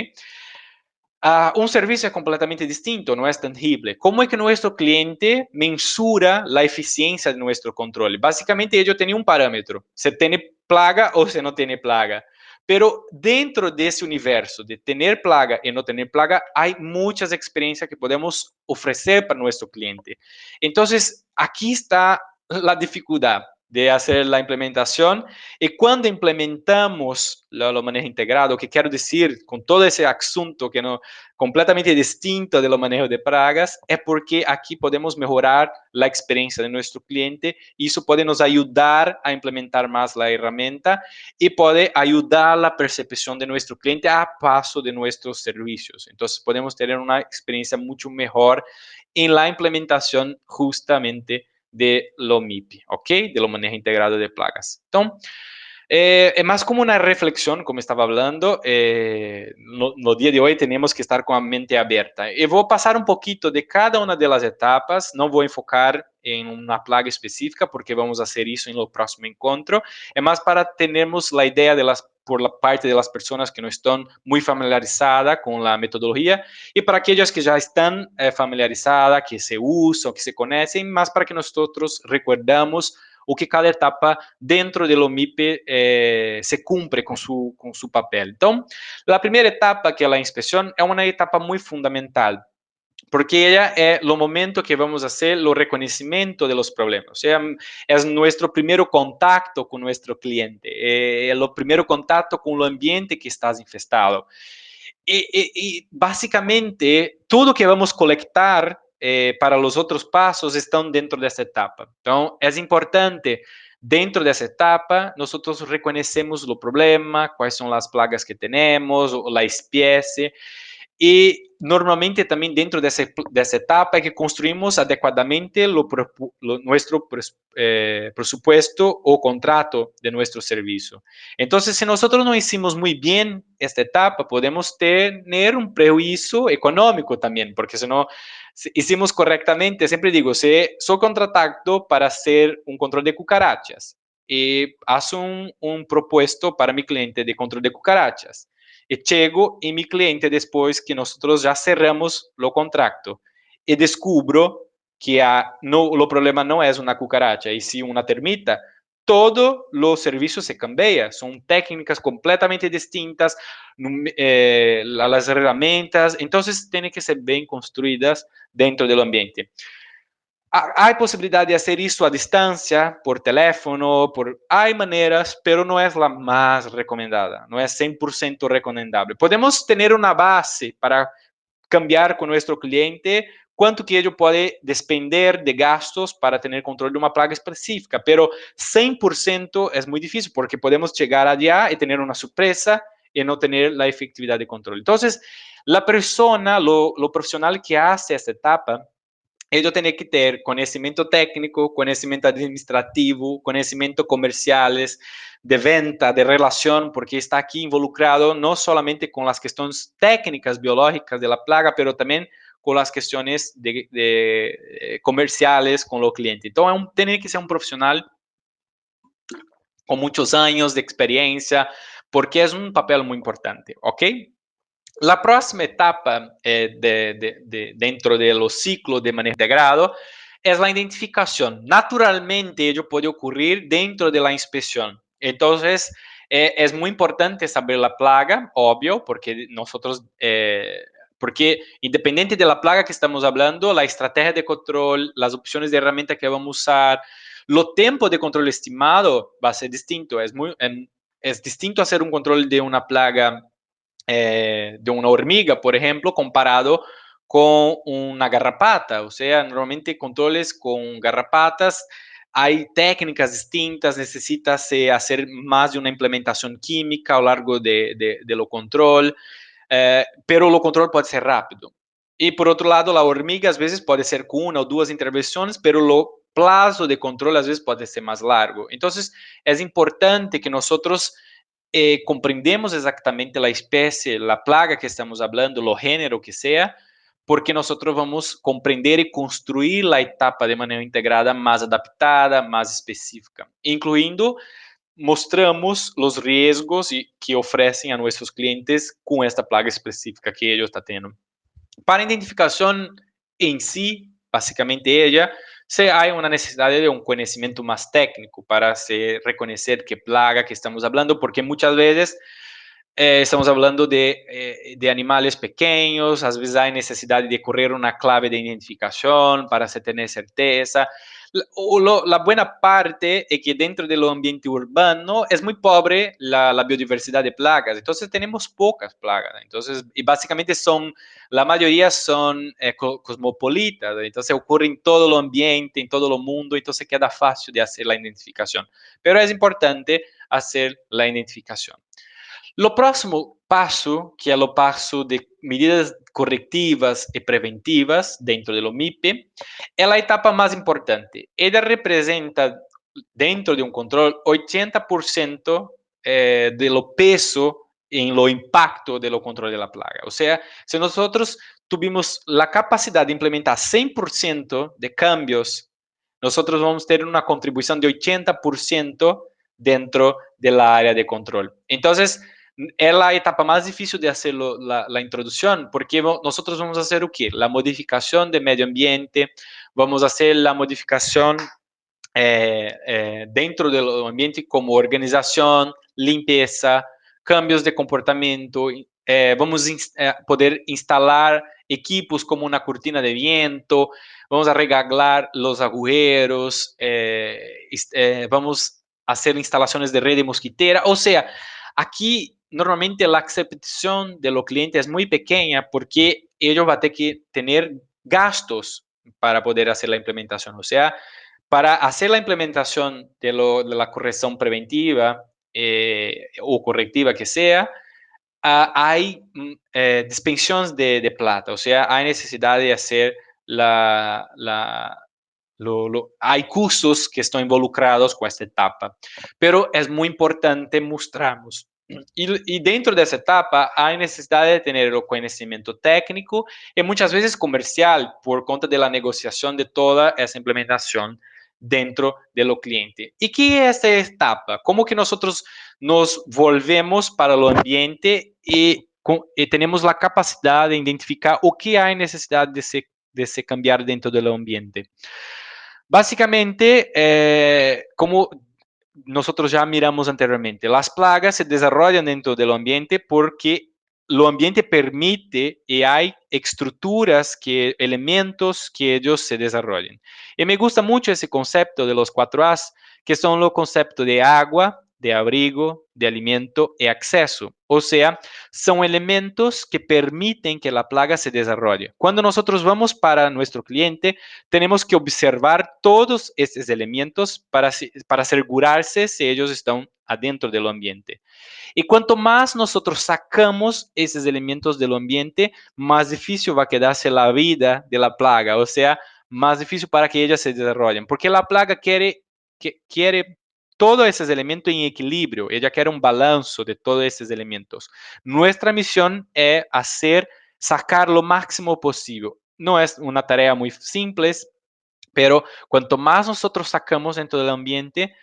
[SPEAKER 2] Un servicio es completamente distinto, no es tangible. ¿Cómo es que nuestro cliente mensura la eficiencia de nuestro control? Básicamente ellos tienen un parámetro, se tiene plaga o se no tiene plaga. Pero dentro de ese universo de tener plaga y no tener plaga, hay muchas experiencias que podemos ofrecer para nuestro cliente. Entonces, aquí está la dificultad de hacer la implementación. Y cuando implementamos lo manejo integrado, que quiero decir con todo ese asunto que no completamente distinto de lo manejo de pragas, es porque aquí podemos mejorar la experiencia de nuestro cliente y eso puede nos ayudar a implementar más la herramienta y puede ayudar la percepción de nuestro cliente a paso de nuestros servicios. Entonces podemos tener una experiencia mucho mejor en la implementación justamente de lo MIP, ¿ok? De lo manejo integrado de plagas. Entonces, es más como una reflexión, como estaba hablando. No día de hoy tenemos que estar con la mente abierta. Y voy a pasar un poquito de cada una de las etapas. No voy a enfocar en una plaga específica porque vamos a hacer eso en el próximo encuentro. Es más para tenermos la idea por la parte de las personas que no están muy familiarizadas con la metodología y para aquellas que ya están familiarizadas, que se usan, que se conocen, más para que nosotros recordamos o que cada etapa dentro do MIP se cumpre com su papel. Então, a primeira etapa, que é a inspeção, é uma etapa muito fundamental, porque ella es el momento que vamos a hacer el reconocimiento de los problemas. O sea, es nuestro primer contacto con nuestro cliente, es el primer contacto con el ambiente que está infestado. Y básicamente, todo que vamos a colectar para los otros pasos están dentro de esta etapa. Entonces, es importante, dentro de esa etapa, nosotros reconocemos el problema, cuáles son las plagas que tenemos, o la especie. E normalmente também dentro dessa etapa é que construímos adequadamente nosso presupuesto ou contrato de nosso serviço. Então, se nós não hicimos muito bem esta etapa, podemos ter um prejuízo econômico também, porque se não hicimos corretamente, sempre digo, se sou contratado para hacer um controle de cucarachas e faço proposto para mi cliente de controle de cucarachas. E chego em mi cliente depois que nós já cerramos o contrato e descubro que o problema não é uma cucaracha e sim uma termita, todo o serviço se cambia. São técnicas completamente distintas, as ferramentas, então têm que ser bem construídas dentro do ambiente. Há possibilidade de fazer isso a distância, por teléfono, há maneiras, pero não é a mais recomendada, não é 100% recomendável. Podemos ter uma base para cambiar com nosso cliente quanto que ele pode despender de gastos para ter controle de uma plaga específica, pero 100% é muito difícil, porque podemos chegar allá e ter uma surpresa e não ter a efetividade de controle. Então, a persona, o profissional que hace essa etapa, ele tem que ter conhecimento técnico, conhecimento administrativo, conhecimento comerciais, de venta, de relação, porque está aqui involucrado não somente com as questões técnicas biológicas da plaga, mas também con las cuestiones comerciales con los clientes. Entonces, tiene que ser un profesional con muchos años de experiencia, porque es un papel muy importante, ¿ok? La próxima etapa dentro de los ciclos de manejo integrado es la identificación. Naturalmente, ello puede ocurrir dentro de la inspección. Entonces, es muy importante saber la plaga, obvio, porque nosotros, porque independiente de la plaga que estamos hablando, la estrategia de control, las opciones de herramienta que vamos a usar, lo tiempo de control estimado va a ser distinto. Es distinto hacer un control de una plaga de una hormiga, por ejemplo, comparado con una garrapata. O sea, normalmente controles con garrapatas hay técnicas distintas, necesitas hacer más de una implementación química a lo largo de lo control, pero lo control puede ser rápido. Y por otro lado, la hormiga a veces puede ser con una o dos intervenciones, pero lo plazo de control a veces puede ser más largo. Entonces, es importante que nosotros comprendemos exactamente la especie, la plaga que estamos hablando, lo género que sea, porque nosotros vamos a comprender y construir la etapa de manera integrada más adaptada, más específica, incluyendo mostramos los riesgos que ofrecen a nuestros clientes con esta plaga específica que ellos están teniendo. Para identificación en sí, básicamente ella, se hay una necesidad de un conocimiento más técnico para reconocer qué plaga que estamos hablando, porque muchas veces estamos hablando de animales pequeños, a veces hay necesidad de correr una clave de identificación para se tener certeza. La buena parte es que dentro del ambiente urbano es muy pobre la biodiversidad de plagas, entonces tenemos pocas plagas, entonces, y básicamente la mayoría son cosmopolitas, entonces ocurre en todo el ambiente, en todo el mundo, entonces queda fácil de hacer la identificación, pero es importante hacer la identificación. Lo próximo paso, que es lo paso de medidas correctivas y preventivas dentro de lo MIPE, es la etapa más importante. Ella representa dentro de un control 80% de lo peso en lo impacto de lo control de la plaga. O sea, si nosotros tuvimos la capacidad de implementar 100% de cambios, nosotros vamos a tener una contribución de 80% dentro del área de control. Entonces, es la etapa más difícil de hacer la introducción, porque nosotros vamos a hacer o qué? La modificación de medio ambiente, vamos a hacer la modificación dentro del ambiente como organización, limpieza, cambios de comportamiento, vamos a poder instalar equipos como una cortina de viento, vamos a arreglar los agujeros, vamos a hacer instalaciones de red mosquitera, o sea, aquí normalmente la aceptación de los clientes es muy pequeña porque ellos van a tener que tener gastos para poder hacer la implementación. O sea, para hacer la implementación de la corrección preventiva o correctiva que sea, hay dispensiones de plata, o sea, hay necesidad de hacer hay costos que están involucrados con esta etapa, pero es muy importante mostrarnos. Y dentro de esa etapa hay necesidad de tener el conocimiento técnico y muchas veces comercial por cuenta de la negociación de toda esa implementación dentro de lo cliente. ¿Y qué es esta etapa? ¿Cómo que nosotros nos volvemos para el ambiente y tenemos la capacidad de identificar o qué hay necesidad de se cambiar dentro del ambiente? Básicamente, como nosotros ya miramos anteriormente, las plagas se desarrollan dentro del ambiente porque el ambiente permite y hay estructuras, elementos que ellos se desarrollen. Y me gusta mucho ese concepto de los 4As, que son los conceptos de agua, de abrigo, de alimento y acceso. O sea, son elementos que permiten que la plaga se desarrolle. Cuando nosotros vamos para nuestro cliente, tenemos que observar todos estos elementos para asegurarse si ellos están adentro del ambiente. Y cuanto más nosotros sacamos esos elementos del ambiente, más difícil va a quedarse la vida de la plaga, o sea, más difícil para que ellas se desarrollen, porque la plaga quiere todos esos elementos en equilibrio, ella quiere un balance de todos esos elementos. Nuestra misión es sacar lo máximo posible. no es una tarea muy simple, pero cuanto más nosotros sacamos dentro del ambiente,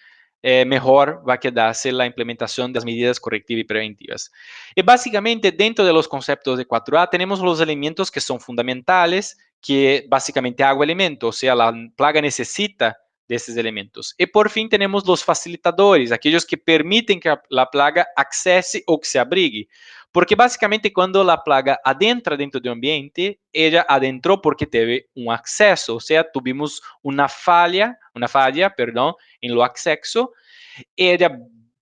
[SPEAKER 2] mejor va a quedarse la implementación de las medidas correctivas y preventivas. Y básicamente dentro de los conceptos de 4A tenemos los elementos que son fundamentales, que básicamente agua elemento, o sea, la plaga necesita de estos elementos. Y por fin tenemos los facilitadores, aquellos que permiten que la plaga accese o que se abrigue. Porque básicamente cuando la plaga adentra dentro del ambiente, ella adentró porque teve un acceso, o sea, tuvimos una falla, perdón, en lo acceso. Ella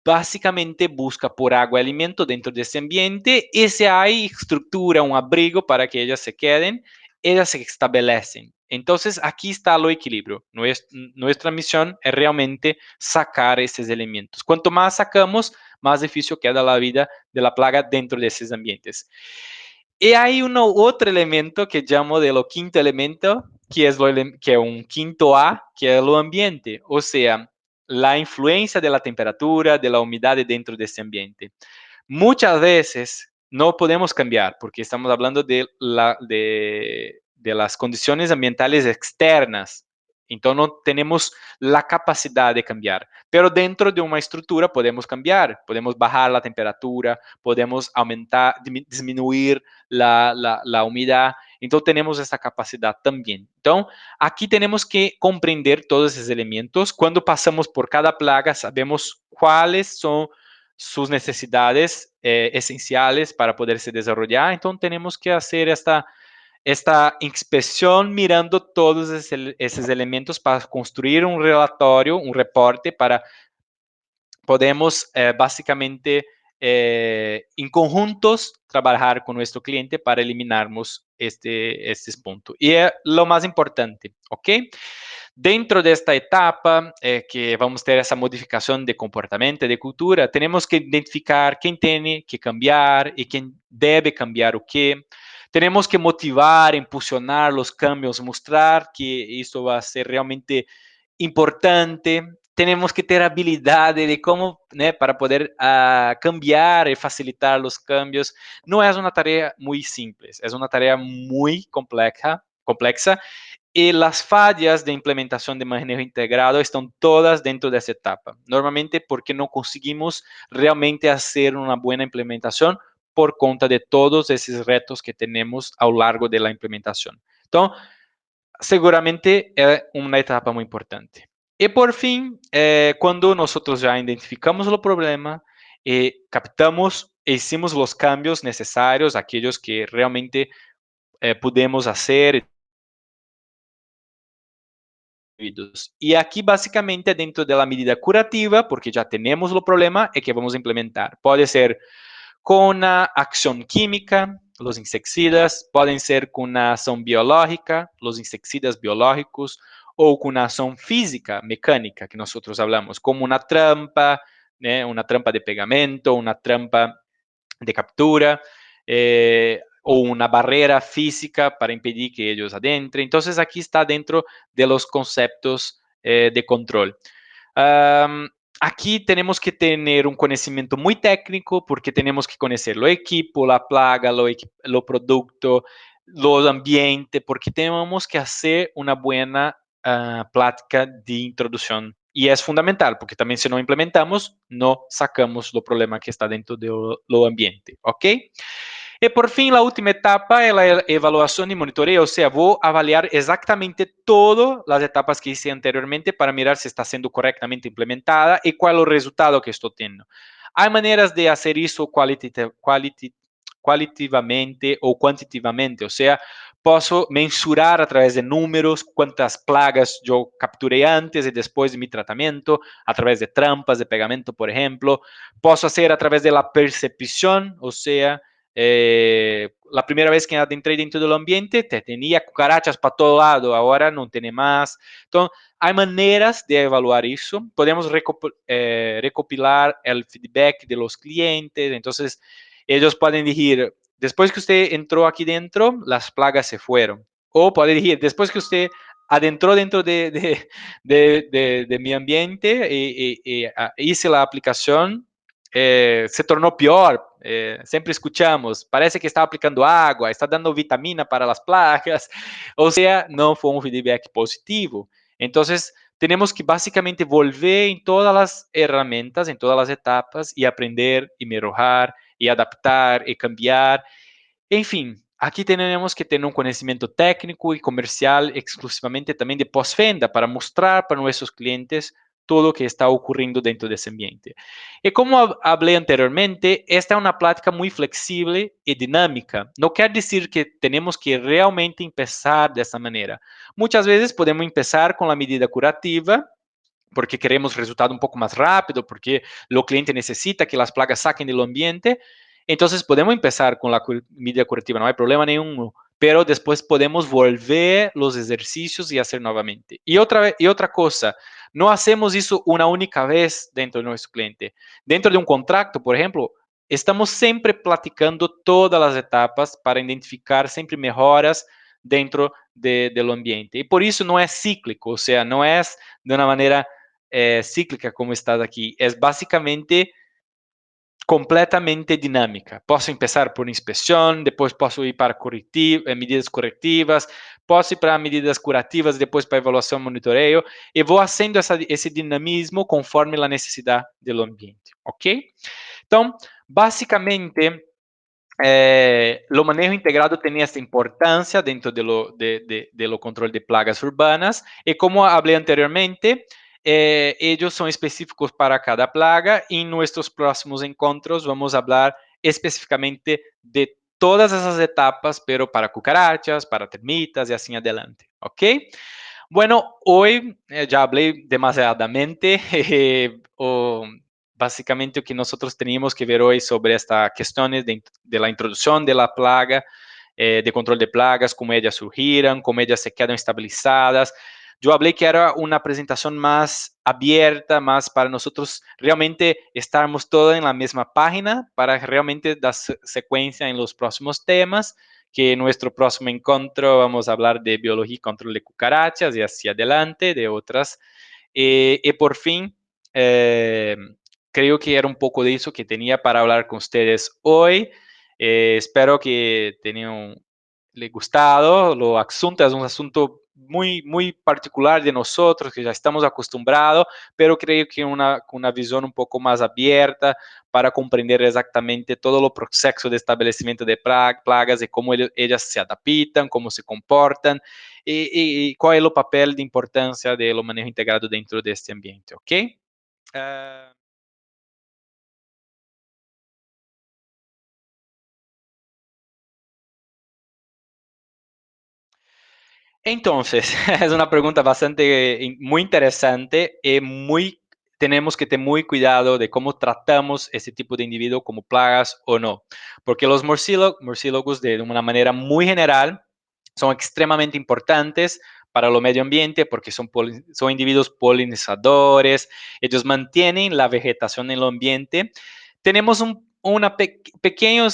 [SPEAKER 2] básicamente busca por agua y alimento dentro de ese ambiente y si hay estructura, un abrigo para que ellas se queden, ellas se establecen. Entonces aquí está lo equilibrio. Nuestra misión es realmente sacar esos elementos. Cuanto más sacamos, más difícil queda la vida de la plaga dentro de esos ambientes. Y hay otro elemento que llamo de lo quinto elemento, que es, que es un quinto A, que es lo ambiente, o sea, la influencia de la temperatura, de la humedad dentro de ese ambiente. Muchas veces no podemos cambiar porque estamos hablando de las condiciones ambientales externas. Entonces no tenemos la capacidad de cambiar, pero dentro de una estructura podemos cambiar, podemos bajar la temperatura, podemos aumentar, disminuir la humedad, entonces tenemos esta capacidad también. Entonces aquí tenemos que comprender todos esos elementos. Cuando pasamos por cada plaga, sabemos cuáles son sus necesidades esenciales para poderse desarrollar. Entonces tenemos que hacer esta inspección mirando todos esos elementos para construir un relatorio, un reporte para podemos básicamente en conjuntos trabajar con nuestro cliente para eliminarnos este punto. Y lo más importante, ¿ok? Dentro de esta etapa, que vamos a tener esa modificación de comportamiento, de cultura, tenemos que identificar quién tiene que cambiar y quién debe cambiar o qué. Tenemos que motivar, impulsionar los cambios, mostrar que esto va a ser realmente importante. Tenemos que tener habilidad de cómo, para poder cambiar y facilitar los cambios. No es una tarea muy simple, es una tarea muy compleja y las fallas de implementación de manejo integrado están todas dentro de esa etapa. Normalmente porque no conseguimos realmente hacer una buena implementación por cuenta de todos esos retos que tenemos a lo largo de la implementación. Entonces, seguramente es una etapa muy importante. Y por fin, cuando nosotros ya identificamos el problema, captamos e hicimos los cambios necesarios, aquellos que realmente podemos hacer. Y aquí básicamente dentro de la medida curativa, porque ya tenemos el problema, es que vamos a implementar. Puede ser con una acción química, los insecticidas, pueden ser con una acción biológica, los insecticidas biológicos, o con una acción física, mecánica, que nosotros hablamos, como una trampa, una trampa de pegamento, una trampa de captura, o una barrera física para impedir que ellos adentren. Entonces aquí está dentro de los conceptos de control. Aquí tenemos que tener un conocimiento muy técnico porque tenemos que conocer lo equipo, la plaga, lo producto, lo ambiente, porque tenemos que hacer una buena plática de introducción. Y es fundamental, porque también si no implementamos, no sacamos lo problema que está dentro de lo ambiente, ¿ok? Y por fin, la última etapa es la evaluación y monitoreo, o sea, voy a avaliar exactamente todas las etapas que hice anteriormente para mirar si está siendo correctamente implementada y cuál es el resultado que estoy teniendo. Hay maneras de hacer eso cualitativamente o cuantitativamente, o sea, posso mensurar a través de números cuántas plagas yo capturé antes y después de mi tratamiento, a través de trampas de pegamento, por ejemplo. Posso hacer a través de la percepción, o sea, la primera vez que adentré dentro del ambiente, tenía cucarachas para todo lado, ahora no tiene más. Entonces, hay maneras de evaluar eso. Podemos recopilar el feedback de los clientes. Entonces, ellos pueden decir, después que usted entró aquí dentro, las plagas se fueron. O puede decir, después que usted adentró dentro de mi ambiente y hice la aplicación, se tornó peor. Siempre escuchamos, parece que está aplicando agua, está dando vitamina para las plagas, o sea, no fue un feedback positivo. Entonces, tenemos que básicamente volver en todas las herramientas, en todas las etapas y aprender y mejorar y adaptar y cambiar. Enfim, aqui temos que ter um conhecimento técnico e comercial exclusivamente também de pós-venda para mostrar para nossos clientes tudo o que está ocorrendo dentro desse ambiente. E como falei anteriormente, esta é uma prática muito flexível e dinâmica. Não quer dizer que temos que realmente começar dessa maneira. Muitas vezes podemos começar com a medida curativa, porque queremos resultado um pouco mais rápido, porque o cliente necessita que as plagas saquen do ambiente. Entonces podemos empezar con la medida curativa, no hay problema ninguno, pero después podemos volver los ejercicios y hacer nuevamente. Y otra cosa, no hacemos eso una única vez dentro de nuestro cliente. Dentro de un contrato, por ejemplo, estamos siempre platicando todas las etapas para identificar siempre mejoras dentro del ambiente. Y por eso no es cíclico, o sea, no es de una manera cíclica como está aquí, es básicamente completamente dinámica. Posso começar por inspeção, depois posso ir para medidas corretivas, posso ir para medidas curativas, depois para avaliação e monitoreio, e vou fazendo esse dinamismo conforme a necessidade do ambiente, ok? Então, basicamente, o manejo integrado tem essa importância dentro do controle de plagas urbanas, e como falei anteriormente, ellos são específicos para cada plaga e em nossos próximos encontros vamos falar especificamente de todas essas etapas, pero para cucarachas, para termitas e assim adelante, ¿ok? Bueno, hoy ya hablé demasiadamente, básicamente o que nosotros teníamos que ver hoy sobre estas cuestiones de la introducción de la plaga, de control de plagas, cómo ellas surgieron, cómo ellas se quedan estabilizadas. Yo hablé que era una presentación más abierta, más para nosotros realmente estarmos todos en la misma página, para realmente dar secuencia en los próximos temas, que en nuestro próximo encuentro vamos a hablar de biología y control de cucarachas y hacia adelante de otras. Y por fin, creo que era un poco de eso que tenía para hablar con ustedes hoy. Espero que tengan le gustado. Lo asunto es un asunto muy particular de nosotros, que ya estamos acostumbrados, pero creo que con una visión un poco más abierta para comprender exactamente todo lo proceso de establecimiento de plagas y cómo ellas se adaptan, cómo se comportan y cuál es el papel de importancia de lo manejo integrado dentro de este ambiente, ¿ok? Uh, Entonces, es una pregunta bastante muy interesante y tenemos que tener muy cuidado de cómo tratamos este tipo de individuo como plagas o no, porque los murciélagos de una manera muy general son extremadamente importantes para el medio ambiente porque son individuos polinizadores, ellos mantienen la vegetación en el ambiente. Tenemos una pequeña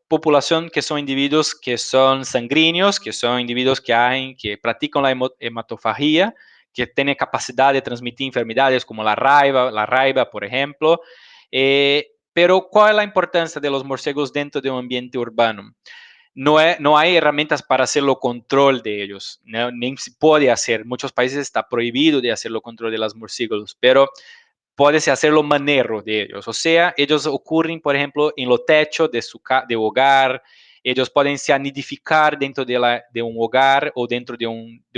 [SPEAKER 2] población que son individuos que son sanguíneos, que son individuos que practican la hematofagia, que tienen capacidad de transmitir enfermedades como la raiva, por ejemplo. Pero, ¿cuál es la importancia de los morcegos dentro de un ambiente urbano? No hay herramientas para hacerlo control de ellos, ¿no? Ni se puede hacer. Muchos países está prohibido de hacerlo control de los murciélagos, pero puede hacerlo manejo de ellos. O sea, ellos ocurren, por ejemplo, en los techos de hogar, ellos pueden se nidificar dentro de un hogar o dentro de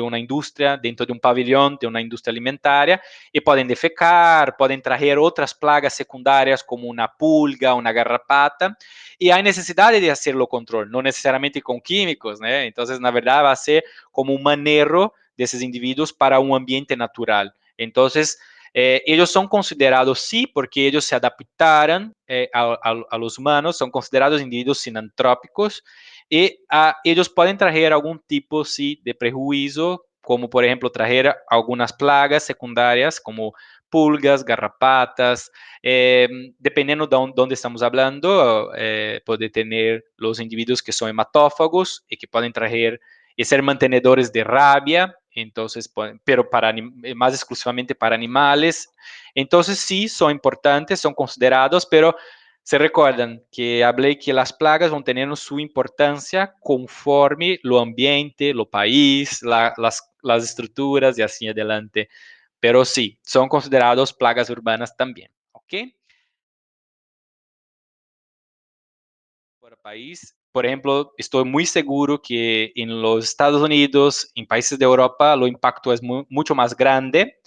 [SPEAKER 2] una industria, dentro de un pabellón de una industria alimentaria, y pueden defecar, pueden traer otras plagas secundarias como una pulga, una garrapata, y hay necesidad de hacerlo control, no necesariamente con químicos, ¿no? Entonces, la verdad, va a ser como un manejo de esos individuos para un ambiente natural. Entonces, ellos son considerados, sí, porque ellos se adaptaron a los humanos, son considerados individuos sinantrópicos y ellos pueden traer algún tipo, sí, de prejuicio, como por ejemplo traer algunas plagas secundarias como pulgas, garrapatas, dependiendo de dónde estamos hablando, puede tener los individuos que son hematófagos y que pueden traer y ser mantenedores de rabia, entonces, pero más exclusivamente para animales. Entonces, sí, son importantes, son considerados, pero Se recuerdan que hablé que las plagas van teniendo su importancia conforme lo ambiente, lo país, las estructuras y así adelante. Pero sí, son considerados plagas urbanas también. ¿Ok? Por país. Por ejemplo, estoy muy seguro que en los Estados Unidos, en países de Europa, el impacto es mucho más grande.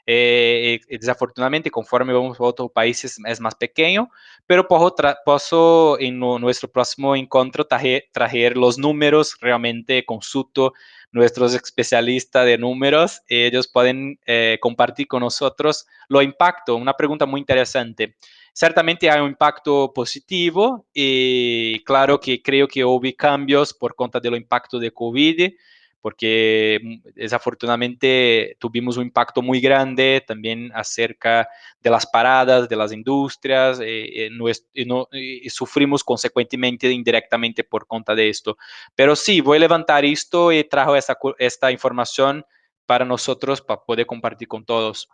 [SPEAKER 2] Desafortunadamente, conforme vamos a otros países, es más pequeño, pero puedo en nuestro próximo encuentro traer los números, realmente consulto nuestros especialistas de números, ellos pueden compartir con nosotros lo impacto. Una pregunta muy interesante. Certamente hay un impacto positivo y claro que creo que hubo cambios por cuenta del impacto de COVID, porque desafortunadamente tuvimos un impacto muy grande también acerca de las paradas de las industrias y sufrimos consecuentemente indirectamente por cuenta de esto. Pero sí, voy a levantar esto y trajo esta información para nosotros, para poder compartir con todos.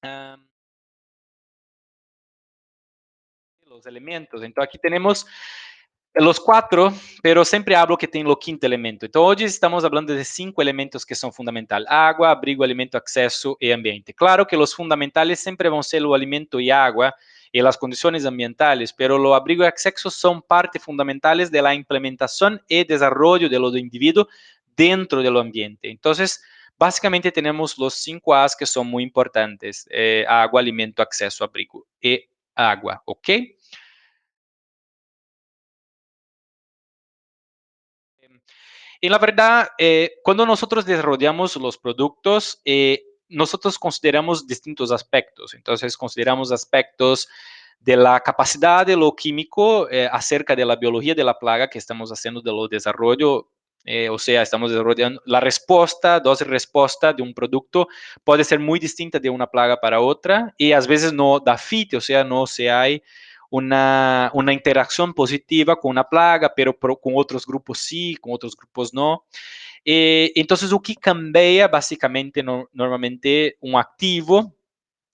[SPEAKER 2] Um, los elementos. Entonces aquí tenemos los cuatro, pero siempre hablo que tem o quinto elemento. Então, hoje estamos falando de 5 elementos que são fundamentais: água, abrigo, alimento, acesso e ambiente. Claro que os fundamentales sempre vão ser o alimento e água e as condições ambientales, pero o abrigo e acesso são parte fundamentales de la implementação e desarrollo de lo do indivíduo dentro do ambiente. Então, básicamente temos os 5 A's que são muito importantes: água, alimento, acesso, abrigo e água, ¿ok? Y la verdad, cuando nosotros desarrollamos los productos, nosotros consideramos distintos aspectos. Entonces, consideramos aspectos de la capacidad de lo químico acerca de la biología de la plaga que estamos haciendo de lo desarrollo. O sea, estamos desarrollando la respuesta, dosis respuesta de un producto puede ser muy distinta de una plaga para otra y a veces no da fit, o sea, no se hay una interacción positiva con una plaga, pero con otros grupos sí, con otros grupos no. Entonces, o que cambia básicamente normalmente un activo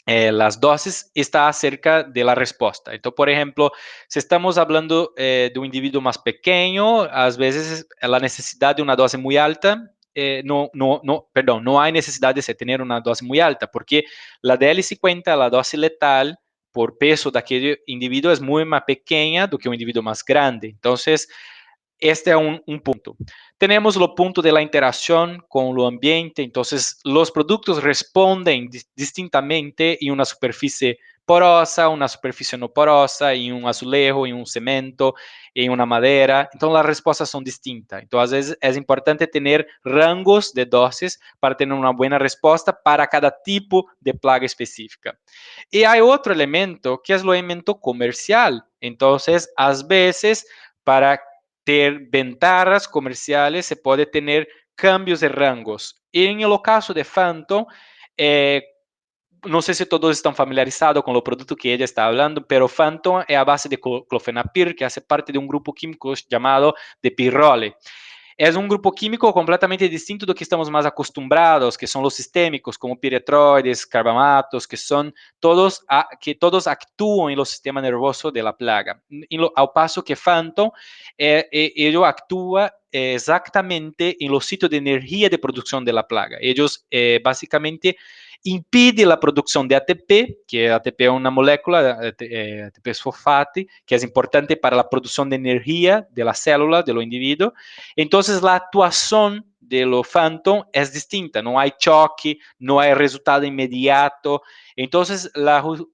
[SPEAKER 2] las dosis está acerca de la respuesta. Entonces, por ejemplo, si estamos hablando de un individuo más pequeño, a veces la necesidad de una dosis muy alta, no hay necesidad de tener una dosis muy alta, porque la DL50, la dosis letal por peso de aquel individuo es muy más pequeña do que un individuo más grande. Entonces, este es un punto. Tenemos el punto de la interacción con el ambiente, entonces los productos responden distintamente en una superficie porosa, una superficie no porosa, en un azulejo, en un cemento, en una madera. Entonces las respuestas son distintas. Entonces es importante tener rangos de dosis para tener una buena respuesta para cada tipo de plaga específica. Y hay otro elemento que es el elemento comercial. Entonces, a veces, para ter ventajas comerciales se puede tener cambios de rangos. En el caso de Phantom, no sé si todos están familiarizados con el producto que ella está hablando, pero Phantom es a base de clofenapir, que hace parte de un grupo químico llamado de pirrole. Es un grupo químico completamente distinto do que estamos más acostumbrados, que son los sistémicos, como piretroides, carbamatos, que son que todos actúan en el sistema nervioso de la plaga. Al paso que Phantom, ello actúa exactamente en los sitios de energía de producción de la plaga. Ellos básicamente impide la producción de ATP, que ATP es una molécula, ATP es fosfato, que es importante para la producción de energía de la célula, de los individuos. Entonces, la actuación de lo Phantom es distinta, no hay choque, no hay resultado inmediato. Entonces,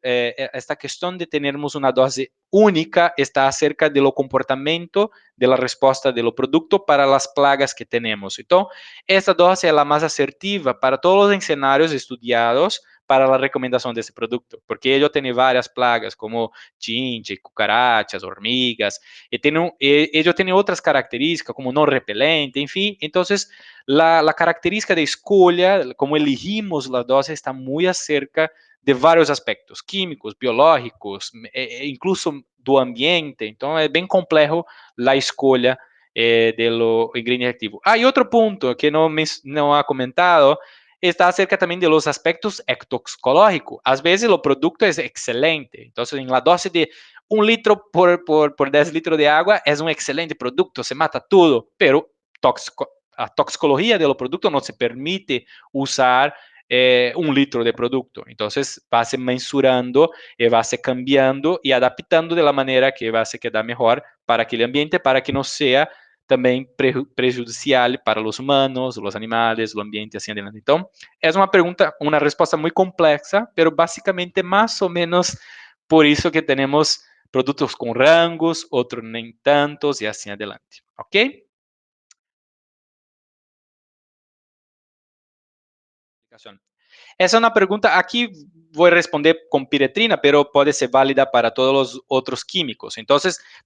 [SPEAKER 2] esta cuestión de tenermos una dosis única está acerca de lo comportamiento de la respuesta de lo producto para las plagas que tenemos. Entonces, esta dosis es la más asertiva para todos los escenarios estudiados para la recomendación de ese producto, porque ello tiene varias plagas como chinche, cucarachas, hormigas, ello tiene otras características como no repelente, en fin. Entonces, la característica de escolha, como elegimos la dosis, está muy acerca de varios aspectos, químicos, biológicos, incluso do ambiente. Então, é bem complejo a escolha de lo ingrediente activo. Hay otro punto que no ha comentado, está acerca también de los aspectos toxicológicos. A veces el producto es excelente, entonces en la dosis de 1 litro por 10 litros de agua es un excelente producto, se mata todo, pero a toxicología del producto no se permite usar 1 litro de producto. Entonces va a ser mensurando, va a ser cambiando y adaptando de la manera que va a ser quedar mejor para aquel ambiente, para que no sea também prejudicial para os humanos, os animais, o ambiente, assim adiante. Então, é uma pergunta, uma resposta muito complexa, mas basicamente mais ou menos por isso que temos produtos com rangos, outros nem tantos e assim adelante. Ok? Essa é uma pergunta, aqui vou responder com piretrina, pero pode ser válida para todos os outros químicos. Então,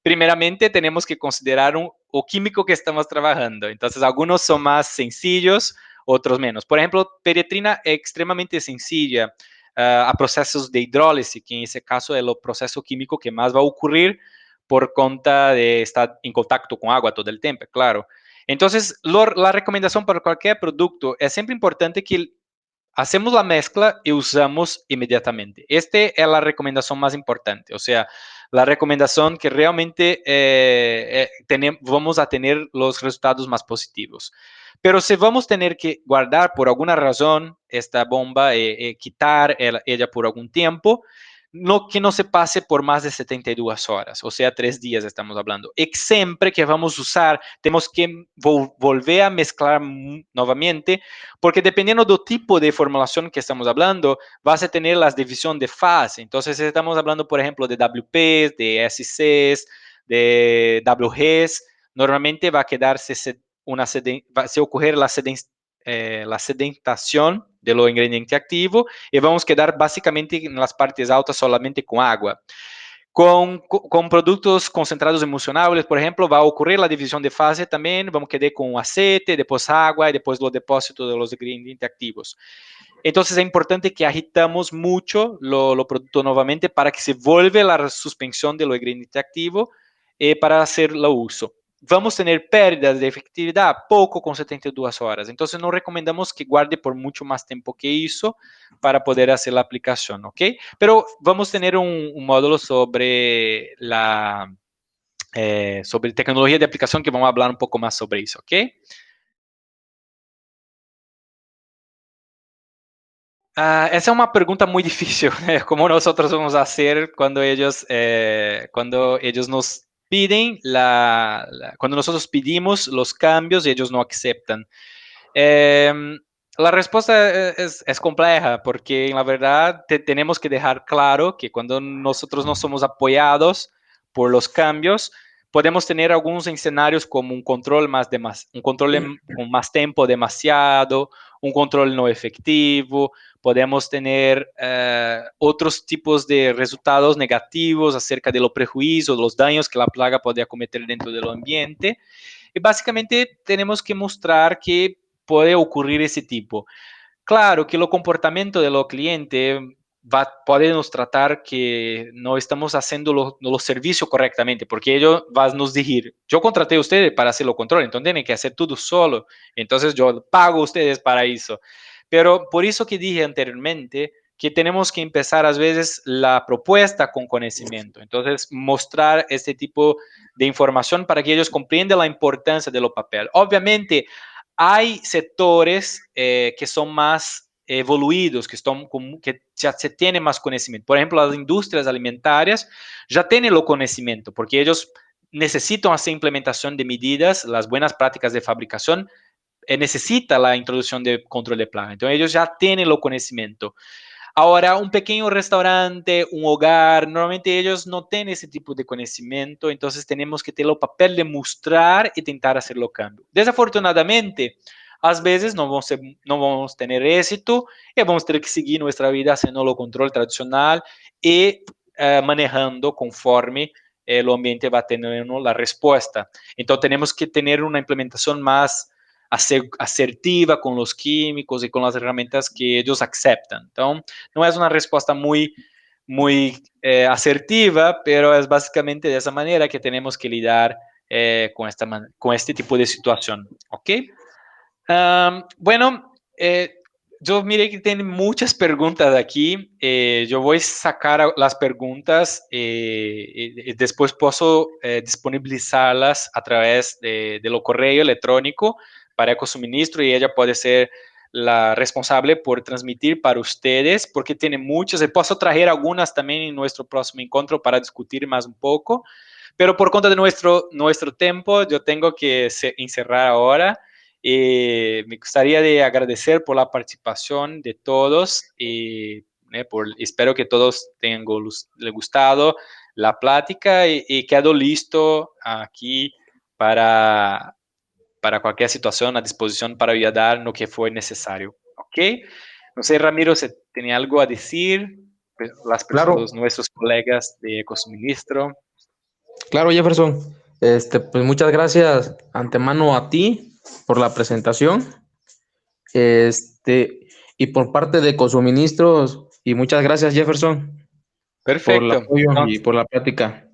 [SPEAKER 2] primeiramente, temos que considerar o químico que estamos trabalhando. Então, alguns são mais sencillos, outros menos. Por exemplo, piretrina é extremamente sencilla a processos de hidrólise, que em esse caso é o processo químico que mais vai ocorrer por conta de estar em contato com água todo o tempo, claro. Então, a recomendação para qualquer produto é sempre importante que hacemos la mezcla y usamos inmediatamente. Esta es la recomendación más importante, o sea, la recomendación que realmente vamos a tener los resultados más positivos. Pero si vamos a tener que guardar por alguna razón esta bomba y quitar ella por algún tiempo, que no se pase por más de 72 horas, o sea, 3 días estamos hablando. Y siempre que vamos a usar, tenemos que volver a mezclar nuevamente, porque dependiendo del tipo de formulación que estamos hablando, vas a tener las divisiones de fase. Entonces, estamos hablando, por ejemplo, de WPs, de SCs, de WGs, normalmente va a quedarse va a ocurrir la sedentación de lo ingrediente activo y vamos a quedar básicamente en las partes altas solamente con agua. Com produtos concentrados emulsionáveis, por exemplo, vai ocorrer a divisão de fase também, vamos quedar com aceite, depois água e depois o depósito de los ingredientes activos. Então, é importante que agitamos muito o produto novamente para que se vuelva a suspensão do ingrediente activo para hacer o uso. Vamos ter pérdidas de efetividade? Pouco com 72 horas. Então, não recomendamos que guarde por muito mais tempo que isso para poder fazer a aplicação, ok? Pero vamos ter um módulo sobre sobre tecnologia de aplicação que vamos falar um pouco mais sobre isso, ok? Essa é uma pergunta muito difícil, como nós vamos fazer quando eles nos piden cuando nosotros pedimos los cambios y ellos no aceptan. La respuesta es compleja porque en la verdad tenemos que dejar claro que cuando nosotros no somos apoyados por los cambios, podemos tener algunos escenarios como un control un control con más tiempo demasiado, un control no efectivo, podemos tener otros tipos de resultados negativos acerca de los prejuicios, los daños que la plaga puede cometer dentro del ambiente. Y básicamente tenemos que mostrar que puede ocurrir ese tipo. Claro que el comportamiento de los clientes puede nos tratar que no estamos haciendo los servicios correctamente, porque ellos van a nos decir, yo contraté a ustedes para hacer el control, entonces tienen que hacer todo solo, entonces yo pago a ustedes para eso. Pero por eso que dije anteriormente, que tenemos que empezar a veces la propuesta con conocimiento. Entonces, mostrar este tipo de información para que ellos comprendan la importancia de los papel. Obviamente, hay sectores que son más evoluídos, que ya se tiene más conocimiento. Por ejemplo, las industrias alimentarias ya tienen el conocimiento, porque ellos necesitan hacer implementación de medidas, las buenas prácticas de fabricación, necesita la introducción de control de plaga. Entonces, ellos ya tienen el conocimiento. Ahora, un pequeño restaurante, un hogar, normalmente ellos no tienen ese tipo de conocimiento, entonces tenemos que tener el papel de mostrar y intentar hacer los cambios. Desafortunadamente, a veces no vamos a tener éxito y vamos a tener que seguir nuestra vida haciendo el control tradicional y manejando conforme el ambiente va teniendo la respuesta. Entonces, tenemos que tener una implementación más asertiva con los químicos y con las herramientas que ellos aceptan. Entonces, no es una respuesta muy asertiva, pero es básicamente de esa manera que tenemos que lidiar con este tipo de situación. ¿Ok? Bueno, yo miré que tiene muchas preguntas aquí. Yo voy a sacar las preguntas y después puedo disponibilizarlas a través de lo correo electrónico para Ecosuministro y ella puede ser la responsable por transmitir para ustedes, porque tiene muchas. Y puedo traer algunas también en nuestro próximo encuentro para discutir más un poco. Pero por cuenta de nuestro tiempo, yo tengo que encerrar ahora. Me gustaría de agradecer por la participación de todos y espero que todos tengan les gustado la plática y quedo listo aquí para, para cualquier situación a disposición para ayudar en lo que fue necesario. ¿Ok? No sé, Ramiro, si tenía algo a decir, pues,
[SPEAKER 3] Claro,
[SPEAKER 2] nuestros colegas de Ecosuministro.
[SPEAKER 3] claro, Jefferson. Pues muchas gracias antemano a ti por la presentación. Este, y por parte de Cosuministros, y muchas gracias, Jefferson, por el
[SPEAKER 2] Perfecto.
[SPEAKER 3] apoyo y
[SPEAKER 2] Entonces,
[SPEAKER 3] por la plática.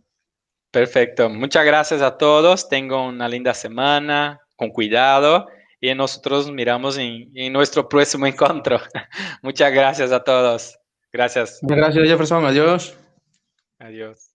[SPEAKER 2] perfecto. Muchas gracias a todos. Tengan una linda semana, con cuidado, y nosotros miramos en nuestro próximo encuentro. Muchas gracias a todos. Gracias.
[SPEAKER 3] Muchas gracias, Jefferson. Adiós.
[SPEAKER 2] Adiós.